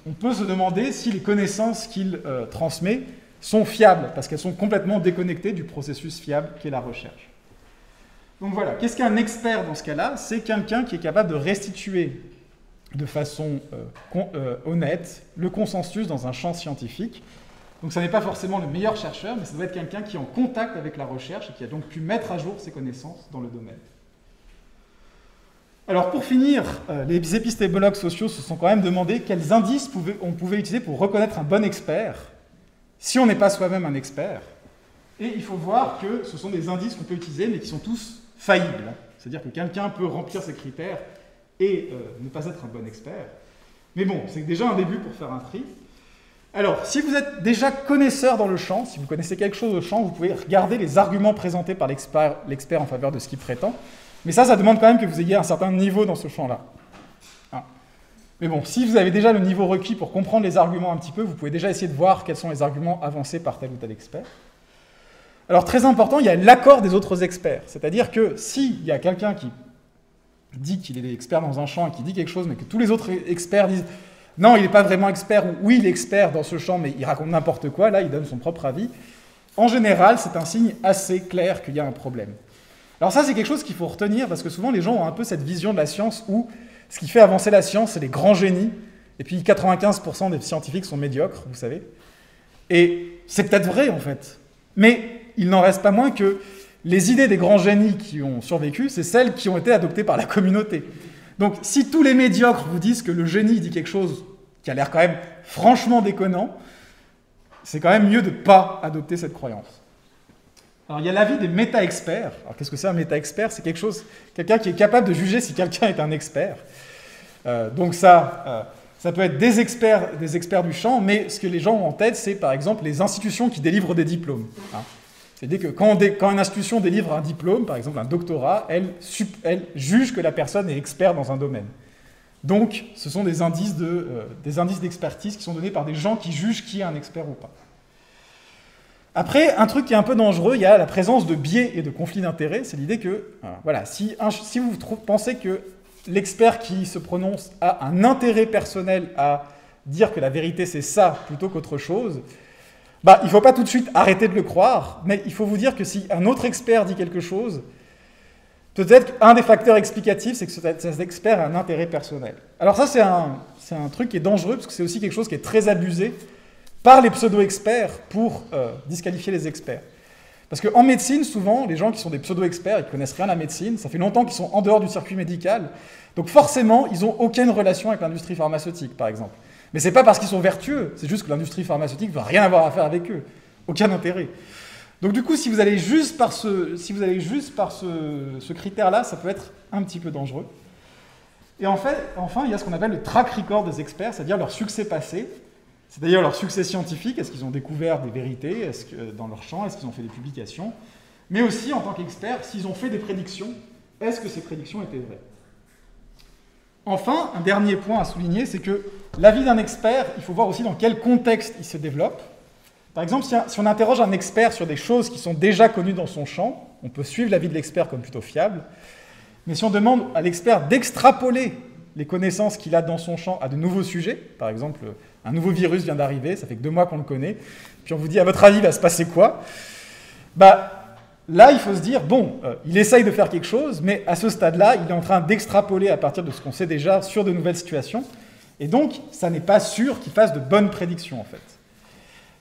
on peut se demander si les connaissances qu'il transmet sont fiables, parce qu'elles sont complètement déconnectées du processus fiable qu'est la recherche. Donc voilà, qu'est-ce qu'un expert dans ce cas-là? C'est quelqu'un qui est capable de restituer de façon honnête le consensus dans un champ scientifique. Donc ça n'est pas forcément le meilleur chercheur, mais ça doit être quelqu'un qui est en contact avec la recherche et qui a donc pu mettre à jour ses connaissances dans le domaine. Alors pour finir, les épistémologues sociaux se sont quand même demandé quels indices on pouvait utiliser pour reconnaître un bon expert si on n'est pas soi-même un expert. Et il faut voir que ce sont des indices qu'on peut utiliser, mais qui sont tous faillibles. C'est-à-dire que quelqu'un peut remplir ces critères et ne pas être un bon expert. Mais bon, c'est déjà un début pour faire un tri. Alors, si vous êtes déjà connaisseur dans le champ, si vous connaissez quelque chose au champ, vous pouvez regarder les arguments présentés par l'expert en faveur de ce qu'il prétend. Mais ça demande quand même que vous ayez un certain niveau dans ce champ-là. Mais bon, si vous avez déjà le niveau requis pour comprendre les arguments un petit peu, vous pouvez déjà essayer de voir quels sont les arguments avancés par tel ou tel expert. Alors, très important, il y a l'accord des autres experts. C'est-à-dire que s'il y a quelqu'un qui dit qu'il est expert dans un champ et qui dit quelque chose, mais que tous les autres experts disent « Non, il n'est pas vraiment expert » ou « Oui, il est expert dans ce champ, mais il raconte n'importe quoi », là, il donne son propre avis. En général, c'est un signe assez clair qu'il y a un problème. Alors ça, c'est quelque chose qu'il faut retenir, parce que souvent, les gens ont un peu cette vision de la science où ce qui fait avancer la science, c'est les grands génies, et puis 95% des scientifiques sont médiocres, vous savez. Et c'est peut-être vrai, en fait. Mais il n'en reste pas moins que les idées des grands génies qui ont survécu, c'est celles qui ont été adoptées par la communauté. Donc, si tous les médiocres vous disent que le génie dit quelque chose qui a l'air quand même franchement déconnant, c'est quand même mieux de ne pas adopter cette croyance. Alors, il y a l'avis des méta-experts. Alors, qu'est-ce que c'est un méta-expert? C'est quelqu'un qui est capable de juger si quelqu'un est un expert. Donc ça peut être des experts du champ, mais ce que les gens ont en tête, c'est par exemple les institutions qui délivrent des diplômes. C'est-à-dire que quand une institution délivre un diplôme, par exemple un doctorat, elle juge que la personne est expert dans un domaine. Donc, ce sont des indices d'expertise qui sont donnés par des gens qui jugent qui est un expert ou pas. Après, un truc qui est un peu dangereux, il y a la présence de biais et de conflits d'intérêts. C'est l'idée que, voilà, si vous pensez que l'expert qui se prononce a un intérêt personnel à dire que la vérité c'est ça plutôt qu'autre chose, il ne faut pas tout de suite arrêter de le croire, mais il faut vous dire que si un autre expert dit quelque chose, peut-être qu'un des facteurs explicatifs, c'est que cet expert a un intérêt personnel. Alors ça, c'est un truc qui est dangereux, parce que c'est aussi quelque chose qui est très abusé par les pseudo-experts pour disqualifier les experts. Parce qu'en médecine, souvent, les gens qui sont des pseudo-experts, ils ne connaissent rien à la médecine, ça fait longtemps qu'ils sont en dehors du circuit médical, donc forcément, ils n'ont aucune relation avec l'industrie pharmaceutique, par exemple. Mais ce n'est pas parce qu'ils sont vertueux, c'est juste que l'industrie pharmaceutique ne va rien avoir à faire avec eux. Aucun intérêt. Donc du coup, si vous allez juste par ce critère-là, ça peut être un petit peu dangereux. Et enfin, il y a ce qu'on appelle le track record des experts, c'est-à-dire leur succès passé, c'est-à-dire leur succès scientifique. Est-ce qu'ils ont découvert des vérités dans leur champ? Est-ce qu'ils ont fait des publications? mais aussi en tant qu'experts, s'ils ont fait des prédictions, est-ce que ces prédictions étaient vraies? Enfin, un dernier point à souligner, c'est que l'avis d'un expert, il faut voir aussi dans quel contexte il se développe. Par exemple, si on interroge un expert sur des choses qui sont déjà connues dans son champ, on peut suivre l'avis de l'expert comme plutôt fiable, mais si on demande à l'expert d'extrapoler les connaissances qu'il a dans son champ à de nouveaux sujets, par exemple, un nouveau virus vient d'arriver, ça fait que 2 mois qu'on le connaît, puis on vous dit, à votre avis, il va se passer quoi? Là, il faut se dire, bon, il essaye de faire quelque chose, mais à ce stade-là, il est en train d'extrapoler à partir de ce qu'on sait déjà sur de nouvelles situations, et donc, ça n'est pas sûr qu'il fasse de bonnes prédictions, en fait.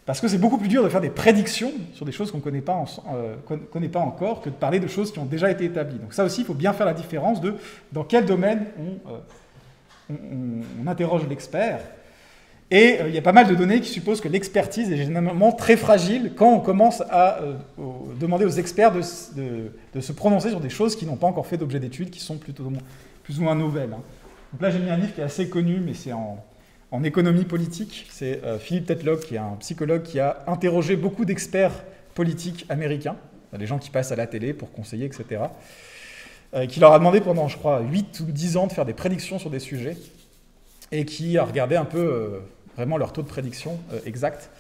Parce que c'est beaucoup plus dur de faire des prédictions sur des choses qu'on ne connaît pas encore que de parler de choses qui ont déjà été établies. Donc ça aussi, il faut bien faire la différence de dans quel domaine on interroge l'expert. Et il y a pas mal de données qui supposent que l'expertise est généralement très fragile quand on commence à demander aux experts de se prononcer sur des choses qui n'ont pas encore fait d'objet d'étude, qui sont plus ou moins nouvelles. Donc là, j'ai mis un livre qui est assez connu, mais c'est en économie politique. C'est Philip Tetlock, qui est un psychologue qui a interrogé beaucoup d'experts politiques américains, des gens qui passent à la télé pour conseiller, etc., qui leur a demandé pendant, je crois, 8 ou 10 ans de faire des prédictions sur des sujets, et qui a regardé un peu vraiment leur taux de prédiction exact.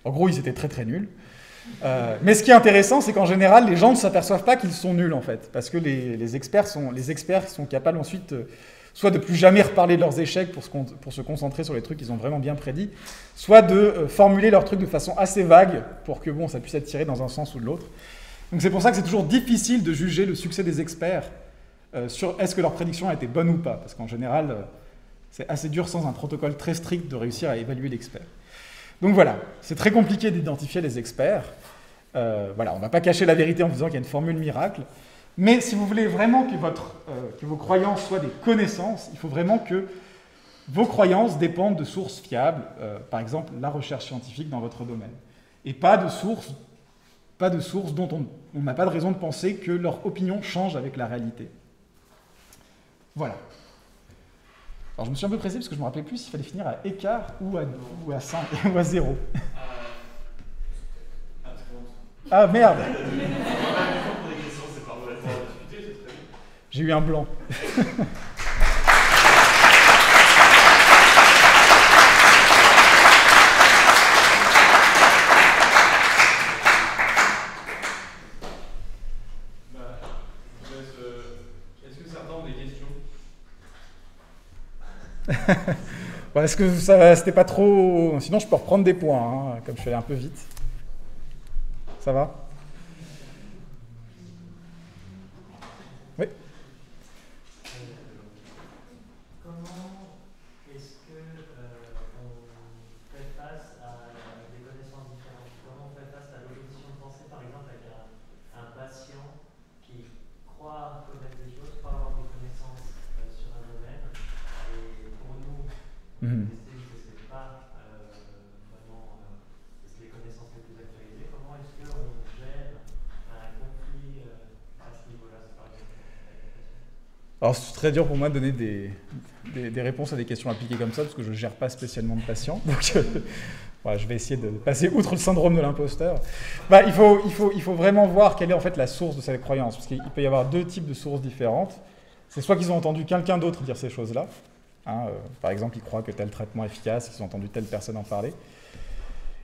En gros, ils étaient très très nuls. Mais ce qui est intéressant, c'est qu'en général, les gens ne s'aperçoivent pas qu'ils sont nuls, en fait, parce que les experts sont capables ensuite soit de plus jamais reparler de leurs échecs pour se concentrer sur les trucs qu'ils ont vraiment bien prédits, soit de formuler leurs trucs de façon assez vague pour que ça puisse être tiré dans un sens ou de l'autre. Donc c'est pour ça que c'est toujours difficile de juger le succès des experts sur est-ce que leur prédiction a été bonne ou pas, parce qu'en général, c'est assez dur sans un protocole très strict de réussir à évaluer l'expert. Donc voilà, c'est très compliqué d'identifier les experts. On ne va pas cacher la vérité en disant qu'il y a une formule miracle, mais si vous voulez vraiment que vos croyances soient des connaissances, il faut vraiment que vos croyances dépendent de sources fiables, par exemple la recherche scientifique dans votre domaine, et pas de sources dont on n'a pas de raison de penser que leur opinion change avec la réalité. Voilà. Alors je me suis un peu pressé parce que je ne me rappelais plus s'il fallait finir à écart ou à 5 ou à 0. Ah merde. J'ai eu un blanc. Est-ce que certains ont des questions? Est-ce que ça, c'était pas trop... Sinon, je peux reprendre des points, comme je suis allé un peu vite. Ça va? Oui. Comment est-ce que on fait face à des connaissances différentes? Comment on fait face à l'opposition de pensée, par exemple, avec un patient qui croit connaître des choses, croit avoir des connaissances sur un domaine, et pour nous, on estime que ce n'est pas vraiment les connaissances les plus actualisées. Comment est-ce qu'on gère un conflit à ce niveau-là, par exemple? Alors, c'est très dur pour moi de donner des réponses à des questions appliquées comme ça, parce que je ne gère pas spécialement de patients. Donc, je vais essayer de passer outre le syndrome de l'imposteur. Il faut vraiment voir quelle est en fait la source de cette croyance, parce qu'il peut y avoir 2 types de sources différentes. C'est soit qu'ils ont entendu quelqu'un d'autre dire ces choses-là. Par exemple, ils croient que tel traitement est efficace, qu'ils ont entendu telle personne en parler.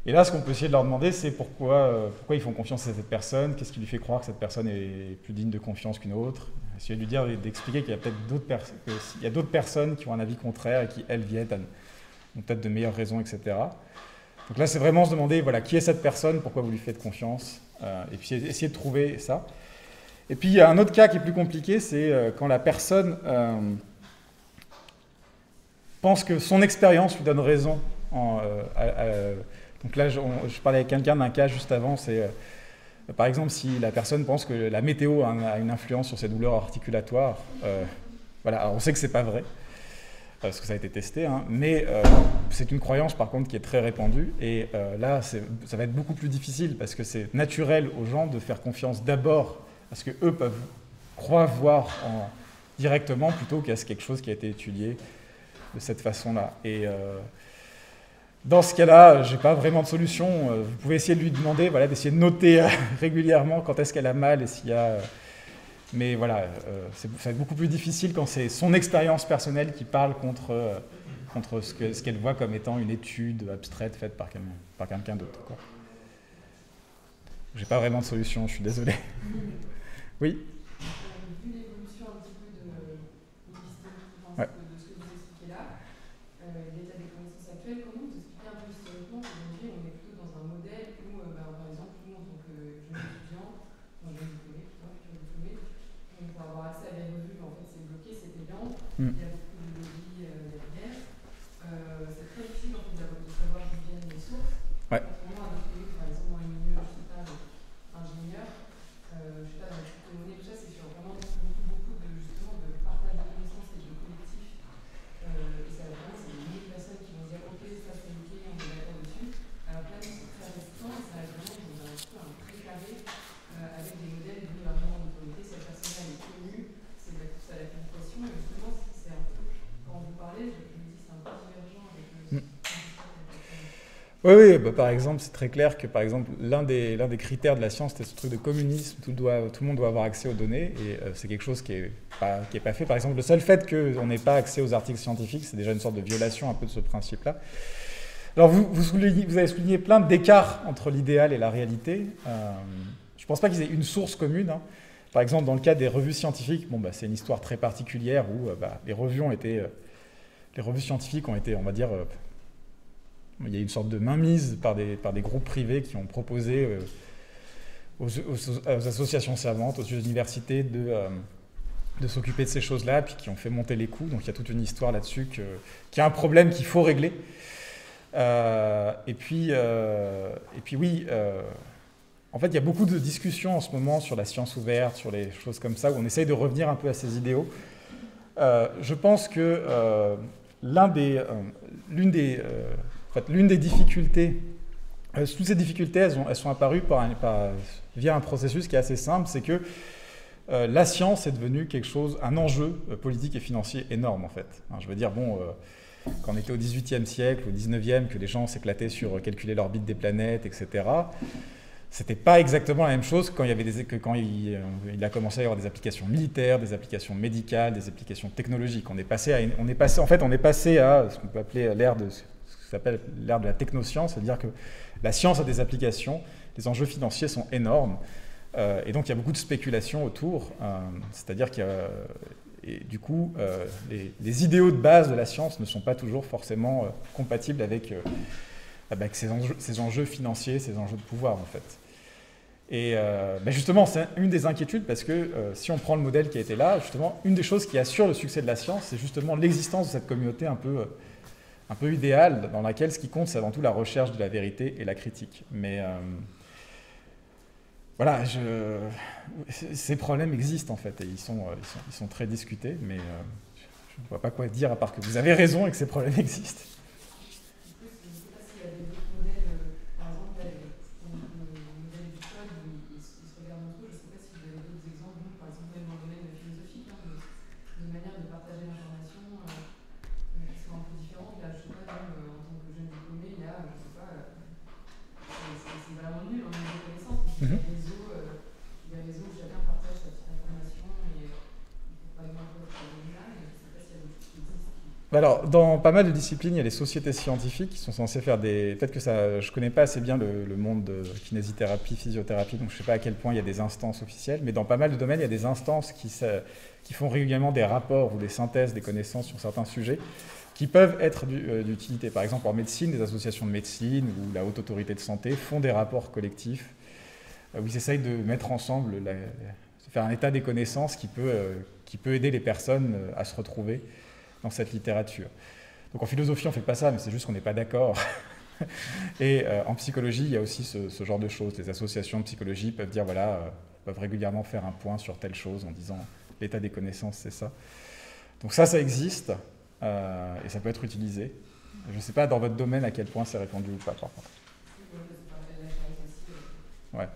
Et là, ce qu'on peut essayer de leur demander, c'est pourquoi ils font confiance à cette personne, qu'est-ce qui lui fait croire que cette personne est plus digne de confiance qu'une autre. Essayer de lui dire, d'expliquer qu'il y a peut-être d'autres personnes qui ont un avis contraire et qui, elles, ont peut-être de meilleures raisons, etc. Donc là, c'est vraiment se demander, qui est cette personne, pourquoi vous lui faites confiance, et puis essayer de trouver ça. Et puis, il y a un autre cas qui est plus compliqué, c'est quand la personne pense que son expérience lui donne raison. Donc là, je parlais avec quelqu'un d'un cas juste avant, c'est par exemple si la personne pense que la météo a une influence sur ses douleurs articulatoires. Alors on sait que c'est pas vrai, parce que ça a été testé, mais c'est une croyance par contre qui est très répandue, et là ça va être beaucoup plus difficile, parce que c'est naturel aux gens de faire confiance d'abord à ce qu'eux croient voir directement, plutôt qu'à quelque chose qui a été étudié de cette façon-là. Dans ce cas-là, j'ai pas vraiment de solution. Vous pouvez essayer de lui demander, voilà, d'essayer de noter régulièrement quand est-ce qu'elle a mal et s'il y a... mais voilà, ça va être beaucoup plus difficile quand c'est son expérience personnelle qui parle contre ce qu'elle voit comme étant une étude abstraite faite par quelqu'un d'autre, quoi. J'ai pas vraiment de solution, je suis désolé. Oui. Vu l'évolution un petit peu l'épistémologie, Ouais. de ce que vous expliquez là, l'état des connaissances actuelles, comment vous expliquez un peu historiquement qu'aujourd'hui on est plutôt dans un modèle où, par exemple, nous en tant que jeunes étudiants, enfin jeunes diplômés, plutôt, futurs diplômés, pour avoir accès à des revues, en fait c'est bloqué, c'est payant, il y a beaucoup de lobbies derrière. C'est très difficile en fait de savoir d'où viennent les sources. Ouais. Contrairement à d'autres pays, par exemple dans les milieux, je sais pas, ingénieurs, je sais pas, dans la crypto-monnaie, tout ça, c'est sur vraiment beaucoup de, justement, de partage de connaissances et de collectifs. Et ça, vraiment, c'est des milliers de personnes qui vont dire, ok, ça c'est ok, on est d'accord dessus. Alors que là, c'est très restreint, ça va vraiment dans un très carré, avec des modèles de l'argent d'autorité. Cette personne-là, elle est connue, c'est de la course à la publication, et justement, c'est un peu, quand vous parlez, je me dis, c'est un peu divergent avec le. Oui, oui, bah, par exemple, c'est très clair que par exemple, l'un des critères de la science, c'était ce truc de communisme, tout le monde doit avoir accès aux données, et c'est quelque chose qui est pas fait. Par exemple, le seul fait qu'on n'ait pas accès aux articles scientifiques, c'est déjà une sorte de violation un peu de ce principe-là. Alors, vous avez souligné plein d'écarts entre l'idéal et la réalité. Je ne pense pas qu'ils aient une source commune, hein. Par exemple, dans le cas des revues scientifiques, bon, bah, c'est une histoire très particulière où les revues scientifiques ont été, on va dire, il y a une sorte de mainmise par des groupes privés qui ont proposé aux associations savantes, aux universités de s'occuper de ces choses-là, puis qui ont fait monter les coûts. Donc il y a toute une histoire là-dessus qui a un problème qu'il faut régler. Et puis oui, en fait, il y a beaucoup de discussions en ce moment sur la science ouverte, sur les choses comme ça, où on essaye de revenir un peu à ces idéaux. Je pense que l'une des difficultés, toutes ces difficultés, elles sont apparues via un processus qui est assez simple, c'est que la science est devenue un enjeu politique et financier énorme, en fait. Je veux dire, quand on était au XVIIIe siècle, au XIXe, que les gens s'éclataient sur calculer l'orbite des planètes, etc., c'était pas exactement la même chose quand il a commencé à y avoir des applications militaires, des applications médicales, des applications technologiques. On est passé à ce qu'on peut appeler l'ère de la technoscience, c'est-à-dire que la science a des applications, les enjeux financiers sont énormes, et donc il y a beaucoup de spéculation autour, c'est-à-dire qu'il y a, et du coup, les idéaux de base de la science ne sont pas toujours forcément compatibles avec ces enjeux financiers, ces enjeux de pouvoir, en fait. Et justement, c'est une des inquiétudes, parce que si on prend le modèle qui a été là, justement, une des choses qui assure le succès de la science, c'est justement l'existence de cette communauté un peu idéale, dans laquelle ce qui compte, c'est avant tout la recherche de la vérité et la critique. Mais voilà, ces problèmes existent, en fait, et ils sont très discutés, mais je ne vois pas quoi dire, à part que vous avez raison et que ces problèmes existent. Alors, dans pas mal de disciplines, il y a les sociétés scientifiques qui sont censées faire des... Peut-être que ça... Je connais pas assez bien le monde de kinésithérapie, physiothérapie, donc je sais pas à quel point il y a des instances officielles, mais dans pas mal de domaines, il y a des instances qui font régulièrement des rapports ou des synthèses des connaissances sur certains sujets qui peuvent être d'utilité. Par exemple, en médecine, des associations de médecine ou la Haute Autorité de Santé font des rapports collectifs où ils essayent de mettre ensemble, de faire un état des connaissances qui peut aider les personnes à se retrouver dans cette littérature. Donc en philosophie, on ne fait pas ça, mais c'est juste qu'on n'est pas d'accord. Et en psychologie, il y a aussi ce genre de choses. Les associations de psychologie peuvent dire, peuvent régulièrement faire un point sur telle chose en disant l'état des connaissances, c'est ça. Donc ça existe, et ça peut être utilisé. Je ne sais pas dans votre domaine à quel point c'est répandu ou pas, par contre. Ouais.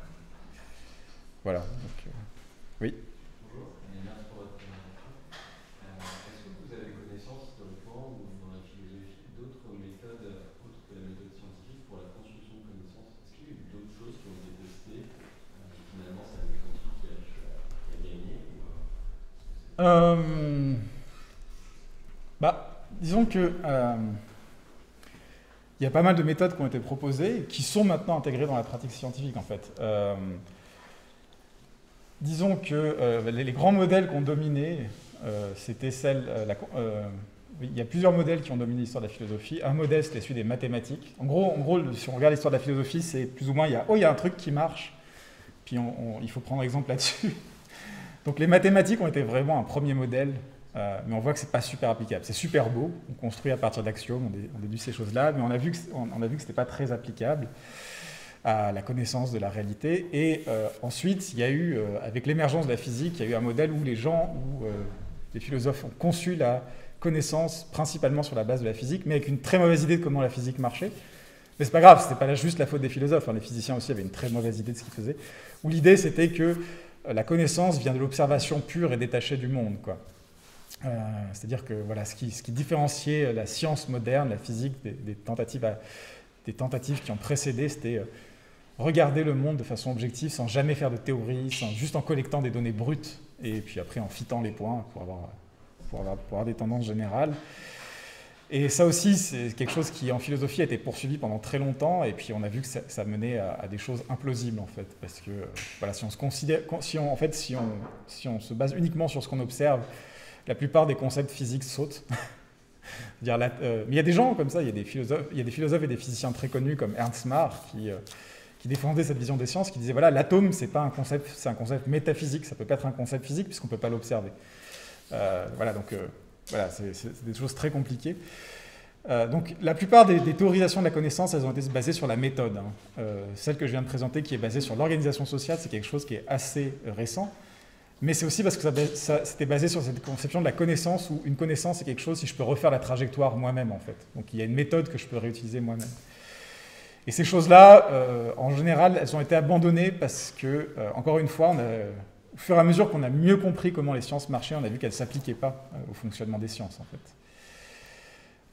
Voilà. Donc, oui. Est-ce que vous avez connaissance historiquement ou dans la philosophie d'autres méthodes autres que la méthode Disons que il y a pas mal de méthodes qui ont été proposées, qui sont maintenant intégrées dans la pratique scientifique, en fait. Disons que les grands modèles qui ont dominé, c'était il y a plusieurs modèles qui ont dominé l'histoire de la philosophie. Un modèle, c'était celui des mathématiques. En gros, si on regarde l'histoire de la philosophie, c'est plus ou moins, il y a un truc qui marche, puis il faut prendre exemple là-dessus. Donc les mathématiques ont été vraiment un premier modèle, mais on voit que c'est pas super applicable. C'est super beau, on construit à partir d'axiomes, on déduit ces choses-là, mais on a vu que c'était pas très applicable à la connaissance de la réalité. Et ensuite, il y a eu, avec l'émergence de la physique, il y a eu un modèle où les philosophes ont conçu la connaissance principalement sur la base de la physique, mais avec une très mauvaise idée de comment la physique marchait. Mais c'est pas grave, c'était pas juste la faute des philosophes, les physiciens aussi avaient une très mauvaise idée de ce qu'ils faisaient, où l'idée c'était que la connaissance vient de l'observation pure et détachée du monde, quoi. C'est-à-dire que voilà, ce qui différenciait la science moderne, la physique, des tentatives qui ont précédé, c'était regarder le monde de façon objective, sans jamais faire de théorie, juste en collectant des données brutes, et puis après en fitant les points pour avoir des tendances générales. Et ça aussi, c'est quelque chose qui, en philosophie, a été poursuivi pendant très longtemps, et puis on a vu que ça menait à des choses implausibles, en fait, parce que voilà, si on se base uniquement sur ce qu'on observe, la plupart des concepts physiques sautent. Mais il y a des gens comme ça, il y a des philosophes et des physiciens très connus comme Ernst Mach qui défendaient cette vision des sciences, qui disaient voilà, l'atome c'est pas un concept, c'est un concept métaphysique, ça peut pas être un concept physique puisqu'on peut pas l'observer. C'est des choses très compliquées. Donc la plupart des théorisations de la connaissance, elles ont été basées sur la méthode. Celle que je viens de présenter, qui est basée sur l'organisation sociale, c'est quelque chose qui est assez récent. Mais c'est aussi parce que c'était basé sur cette conception de la connaissance, où une connaissance, c'est quelque chose si je peux refaire la trajectoire moi-même, en fait. Donc il y a une méthode que je peux réutiliser moi-même. Et ces choses-là, en général, elles ont été abandonnées parce que, encore une fois, au fur et à mesure qu'on a mieux compris comment les sciences marchaient, on a vu qu'elles ne s'appliquaient pas au fonctionnement des sciences, en fait.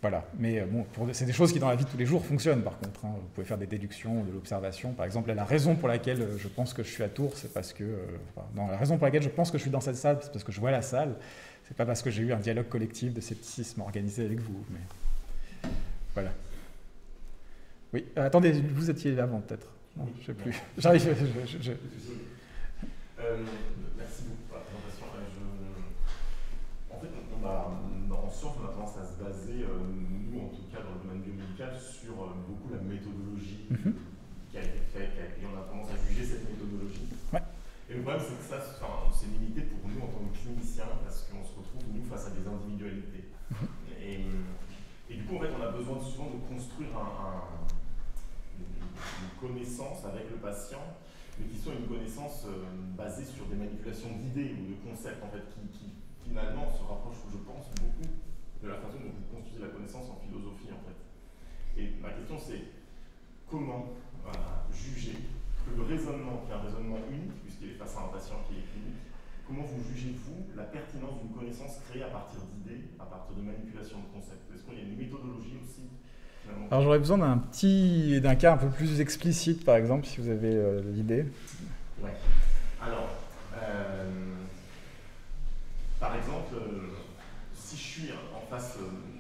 Voilà, mais bon, c'est des choses qui dans la vie de tous les jours fonctionnent par contre. Vous pouvez faire des déductions, de l'observation. Par exemple, la raison pour laquelle je pense que je suis à Tours, c'est parce que... la raison pour laquelle je pense que je suis dans cette salle, c'est parce que je vois la salle. C'est pas parce que j'ai eu un dialogue collectif de scepticisme organisé avec vous. Mais voilà. Oui, attendez, vous étiez avant peut-être. Non, je ne sais plus. J'arrive. Merci beaucoup pour la présentation. En fait, en science, on a tendance à se baser, nous en tout cas dans le domaine biomédical, sur beaucoup la méthodologie qui a été faite, et on a tendance à juger cette méthodologie. Ouais. Et le problème, c'est que ça, c'est limité pour nous en tant que cliniciens, parce qu'on se retrouve, nous, face à des individualités. Et du coup, en fait, on a besoin souvent de construire une connaissance avec le patient, mais qui soit une connaissance basée sur des manipulations d'idées ou de concepts, en fait, qui finalement se rapproche, je pense, beaucoup de la façon dont vous construisez la connaissance en philosophie, en fait. Et ma question, c'est comment juger que le raisonnement, qui est un raisonnement unique, puisqu'il est face à un patient qui est unique, comment vous jugez-vous la pertinence d'une connaissance créée à partir d'idées, à partir de manipulations de concepts? Est-ce qu'il y a une méthodologie aussi? Alors j'aurais besoin d'un cas un peu plus explicite, par exemple, si vous avez l'idée. Ouais. Alors, par exemple, si je suis en face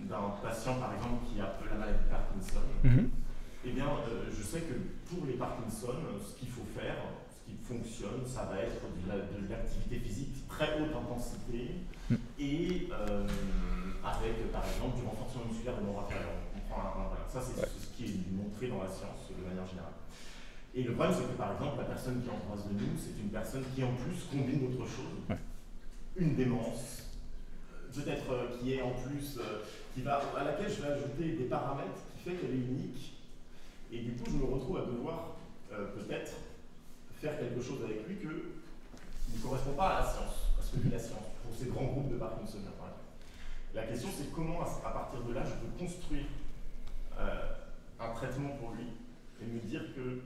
d'un patient, par exemple, qui a la maladie de Parkinson, eh bien, je sais que pour les Parkinson, ce qu'il faut faire, ce qui fonctionne, ça va être de l'activité physique très haute intensité et avec, par exemple, du renforcement musculaire et non inférieur. Voilà. Ça, c'est ce qui est montré dans la science de manière générale. Et le problème, c'est que, par exemple, la personne qui est en face de nous, c'est une personne qui, en plus, combine autre chose. Une démence, peut-être qui est en plus, à laquelle je vais ajouter des paramètres qui fait qu'elle est unique. Et du coup, je me retrouve à devoir peut-être faire quelque chose avec lui qui ne correspond pas à la science, à ce que dit la science, pour ces grands groupes de Parkinson, par exemple. La question, c'est comment, à partir de là, je peux construire un traitement pour lui et me dire que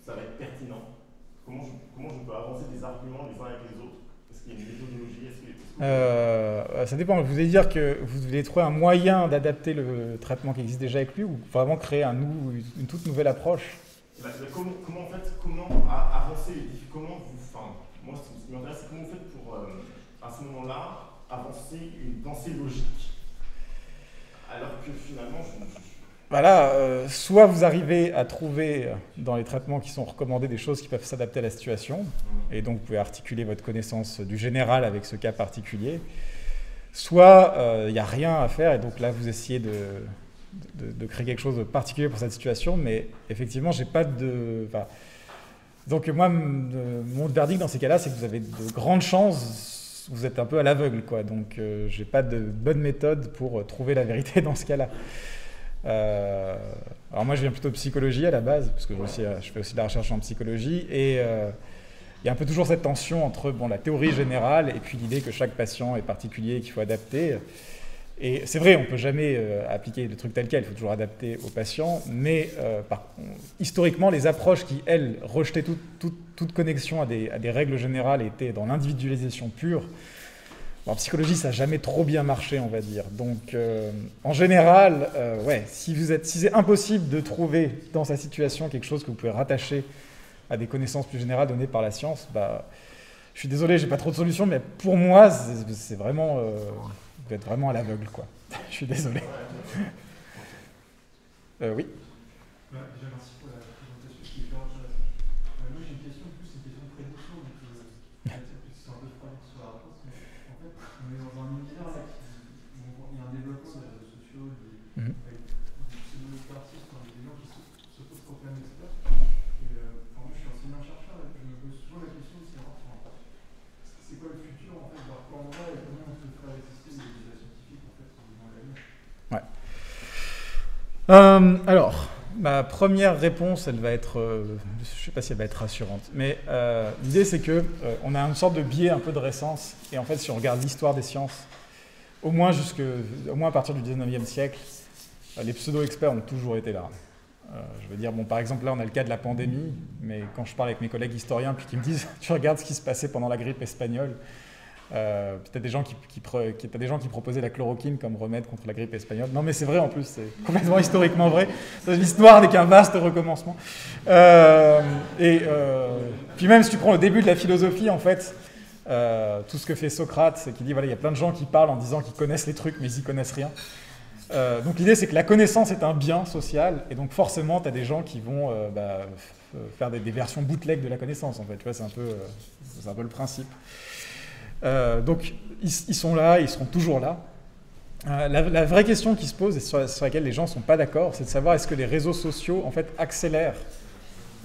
ça va être pertinent. Comment je peux avancer des arguments les uns avec les autres? Est-ce qu'il y a une méthodologie? Ça dépend. Vous voulez dire que vous voulez trouver un moyen d'adapter le traitement qui existe déjà avec lui ou vraiment créer une toute nouvelle approche? Comment avancer les défis? Moi, ce qui qui m'intéresse, c'est comment vous faites pour, à ce moment-là, avancer une pensée logique, alors que finalement, Voilà, soit vous arrivez à trouver dans les traitements qui sont recommandés des choses qui peuvent s'adapter à la situation, et donc vous pouvez articuler votre connaissance du général avec ce cas particulier, soit il n'y a rien à faire, et donc là vous essayez de créer quelque chose de particulier pour cette situation, mais effectivement, j'ai pas de... Enfin, donc moi, mon verdict dans ces cas-là, c'est que vous avez de grandes chances, vous êtes un peu à l'aveugle, quoi. Donc j'ai pas de bonne méthode pour trouver la vérité dans ce cas-là. Alors moi je viens plutôt de psychologie à la base, parce que je fais aussi de la recherche en psychologie, et il y a un peu toujours cette tension entre la théorie générale et puis l'idée que chaque patient est particulier et qu'il faut adapter. Et c'est vrai, on ne peut jamais appliquer le truc tel quel, il faut toujours adapter aux patients, mais historiquement, les approches qui, elles, rejetaient toute connexion à des règles générales et étaient dans l'individualisation pure, en psychologie, ça n'a jamais trop bien marché, on va dire. Donc, en général, si c'est impossible de trouver dans sa situation quelque chose que vous pouvez rattacher à des connaissances plus générales données par la science, je suis désolé, j'ai pas trop de solutions, mais pour moi, c'est vraiment... vous êtes vraiment à l'aveugle, quoi. Je suis désolé. Oui. Déjà, merci pour la présentation qui est hyper intéressante. Moi, j'ai une question, plus une question de prédiction, donc c'est un peu froid sur la réponse, mais en fait, on est dans un univers là il y a un développement des réseaux sociaux, avec des pseudo-expertises, des gens qui s'auto-proclament experts. Et moi, je suis enseignant-chercheur et je me pose souvent la question de savoir c'est quoi le futur, en fait, voir quoi on va et comment on peut faire exister des scientifiques, en fait, dans l'avenir. Ouais. Alors, ma première réponse, elle va être, je ne sais pas si elle va être rassurante, mais l'idée c'est que on a une sorte de biais un peu de récence, et en fait si on regarde l'histoire des sciences, au moins à partir du 19e siècle, les pseudo-experts ont toujours été là. Je veux dire, par exemple là on a le cas de la pandémie, mais quand je parle avec mes collègues historiens puis qui me disent tu regardes ce qui se passait pendant la grippe espagnole, peut-être des gens qui proposaient la chloroquine comme remède contre la grippe espagnole. Non mais c'est vrai en plus, c'est complètement historiquement vrai. L'histoire n'est qu'un vaste recommencement. Puis même si tu prends le début de la philosophie, en fait, tout ce que fait Socrate, c'est qu'il dit voilà, il y a plein de gens qui parlent en disant qu'ils connaissent les trucs mais ils n'y connaissent rien. Donc l'idée c'est que la connaissance est un bien social, et donc forcément tu as des gens qui vont faire des versions bootleg de la connaissance, en fait. Tu vois, c'est un peu le principe. Donc ils sont là, ils seront toujours là. La vraie question qui se pose et sur laquelle les gens ne sont pas d'accord, c'est de savoir est-ce que les réseaux sociaux en fait accélèrent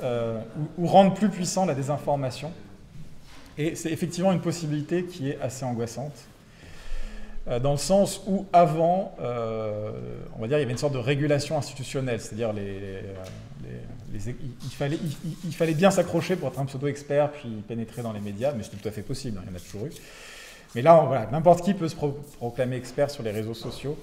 ou rendent plus puissant la désinformation. Et c'est effectivement une possibilité qui est assez angoissante, dans le sens où avant, on va dire, il y avait une sorte de régulation institutionnelle, c'est-à-dire il fallait bien s'accrocher pour être un pseudo-expert puis pénétrer dans les médias, mais c'est tout à fait possible, il y en a toujours eu. Mais là, voilà, n'importe qui peut se proclamer expert sur les réseaux sociaux.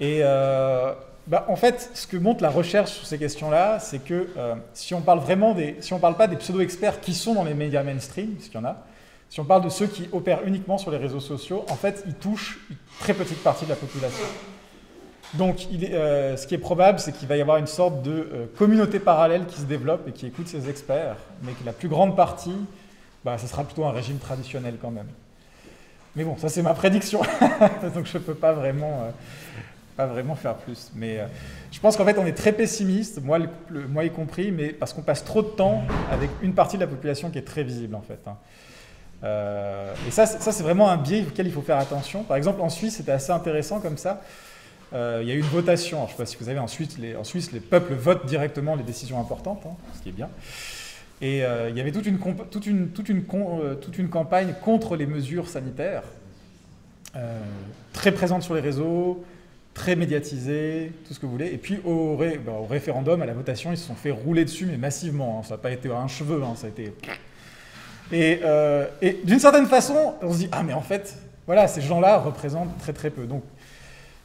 Et en fait, ce que montre la recherche sur ces questions-là, c'est que si on parle pas des pseudo-experts qui sont dans les médias mainstream, parce qu'il y en a, si on parle de ceux qui opèrent uniquement sur les réseaux sociaux, en fait, ils touchent une très petite partie de la population. Donc, ce qui est probable, c'est qu'il va y avoir une sorte de communauté parallèle qui se développe et qui écoute ces experts, mais que la plus grande partie, ce sera plutôt un régime traditionnel quand même. Mais bon, ça c'est ma prédiction, donc je ne peux pas vraiment faire plus. Mais je pense qu'en fait, on est très pessimiste, moi y compris, mais parce qu'on passe trop de temps avec une partie de la population qui est très visible en fait. Et ça c'est vraiment un biais auquel il faut faire attention. Par exemple, en Suisse, c'était assez intéressant comme ça. Il y a eu une votation. Alors, je ne sais pas si vous savez, en Suisse, les peuples votent directement les décisions importantes, ce qui est bien. Et il y avait toute une campagne contre les mesures sanitaires, très présente sur les réseaux, très médiatisée, tout ce que vous voulez. Et puis au référendum, à la votation, ils se sont fait rouler dessus, mais massivement. Ça n'a pas été un cheveu, ça a été... Et d'une certaine façon, on se dit, mais en fait, voilà, ces gens-là représentent très très peu. Donc,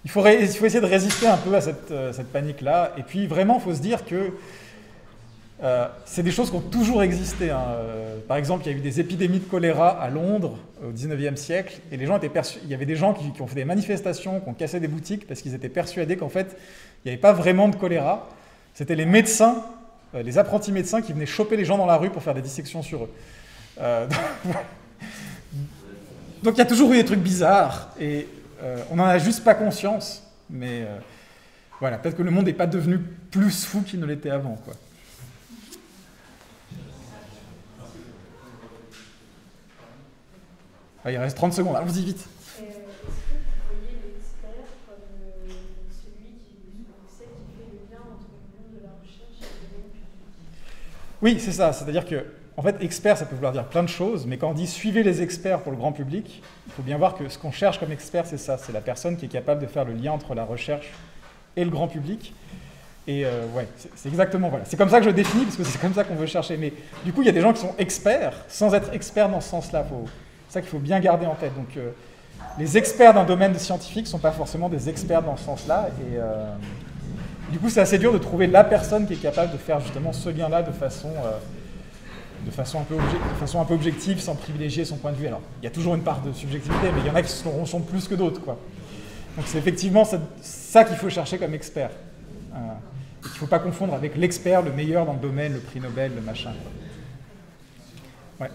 il faut essayer de résister un peu à cette panique-là. Et puis, vraiment, il faut se dire que c'est des choses qui ont toujours existé. Par exemple, il y a eu des épidémies de choléra à Londres au 19e siècle. Et les gens il y avait des gens qui ont fait des manifestations, qui ont cassé des boutiques parce qu'ils étaient persuadés qu'en fait, il n'y avait pas vraiment de choléra. C'était les médecins, les apprentis médecins qui venaient choper les gens dans la rue pour faire des dissections sur eux. Donc il y a toujours eu des trucs bizarres, et on n'en a juste pas conscience, mais voilà, peut-être que le monde n'est pas devenu plus fou qu'il ne l'était avant, quoi. Ah, il reste 30 secondes, allons-y vite. Est-ce que vous voyez l'expert comme celui qui fait le lien entre le monde de la recherche et le domaine public? Oui, c'est ça, c'est-à-dire que, en fait, expert, ça peut vouloir dire plein de choses, mais quand on dit suivez les experts pour le grand public, il faut bien voir que ce qu'on cherche comme expert, c'est ça, c'est la personne qui est capable de faire le lien entre la recherche et le grand public. Et ouais, c'est exactement, voilà, c'est comme ça que je définis, parce que c'est comme ça qu'on veut chercher. Mais du coup, il y a des gens qui sont experts, sans être experts dans ce sens-là. C'est ça qu'il faut bien garder en tête. Donc, les experts d'un domaine scientifique ne sont pas forcément des experts dans ce sens-là. Et du coup, c'est assez dur de trouver la personne qui est capable de faire justement ce lien-là de façon un peu objective, sans privilégier son point de vue. Alors, il y a toujours une part de subjectivité, mais il y en a qui se sont plus que d'autres, quoi. Donc, c'est effectivement ça qu'il faut chercher comme expert. Et qu'il ne faut pas confondre avec l'expert, le meilleur dans le domaine, le prix Nobel, le machin, quoi. Ouais.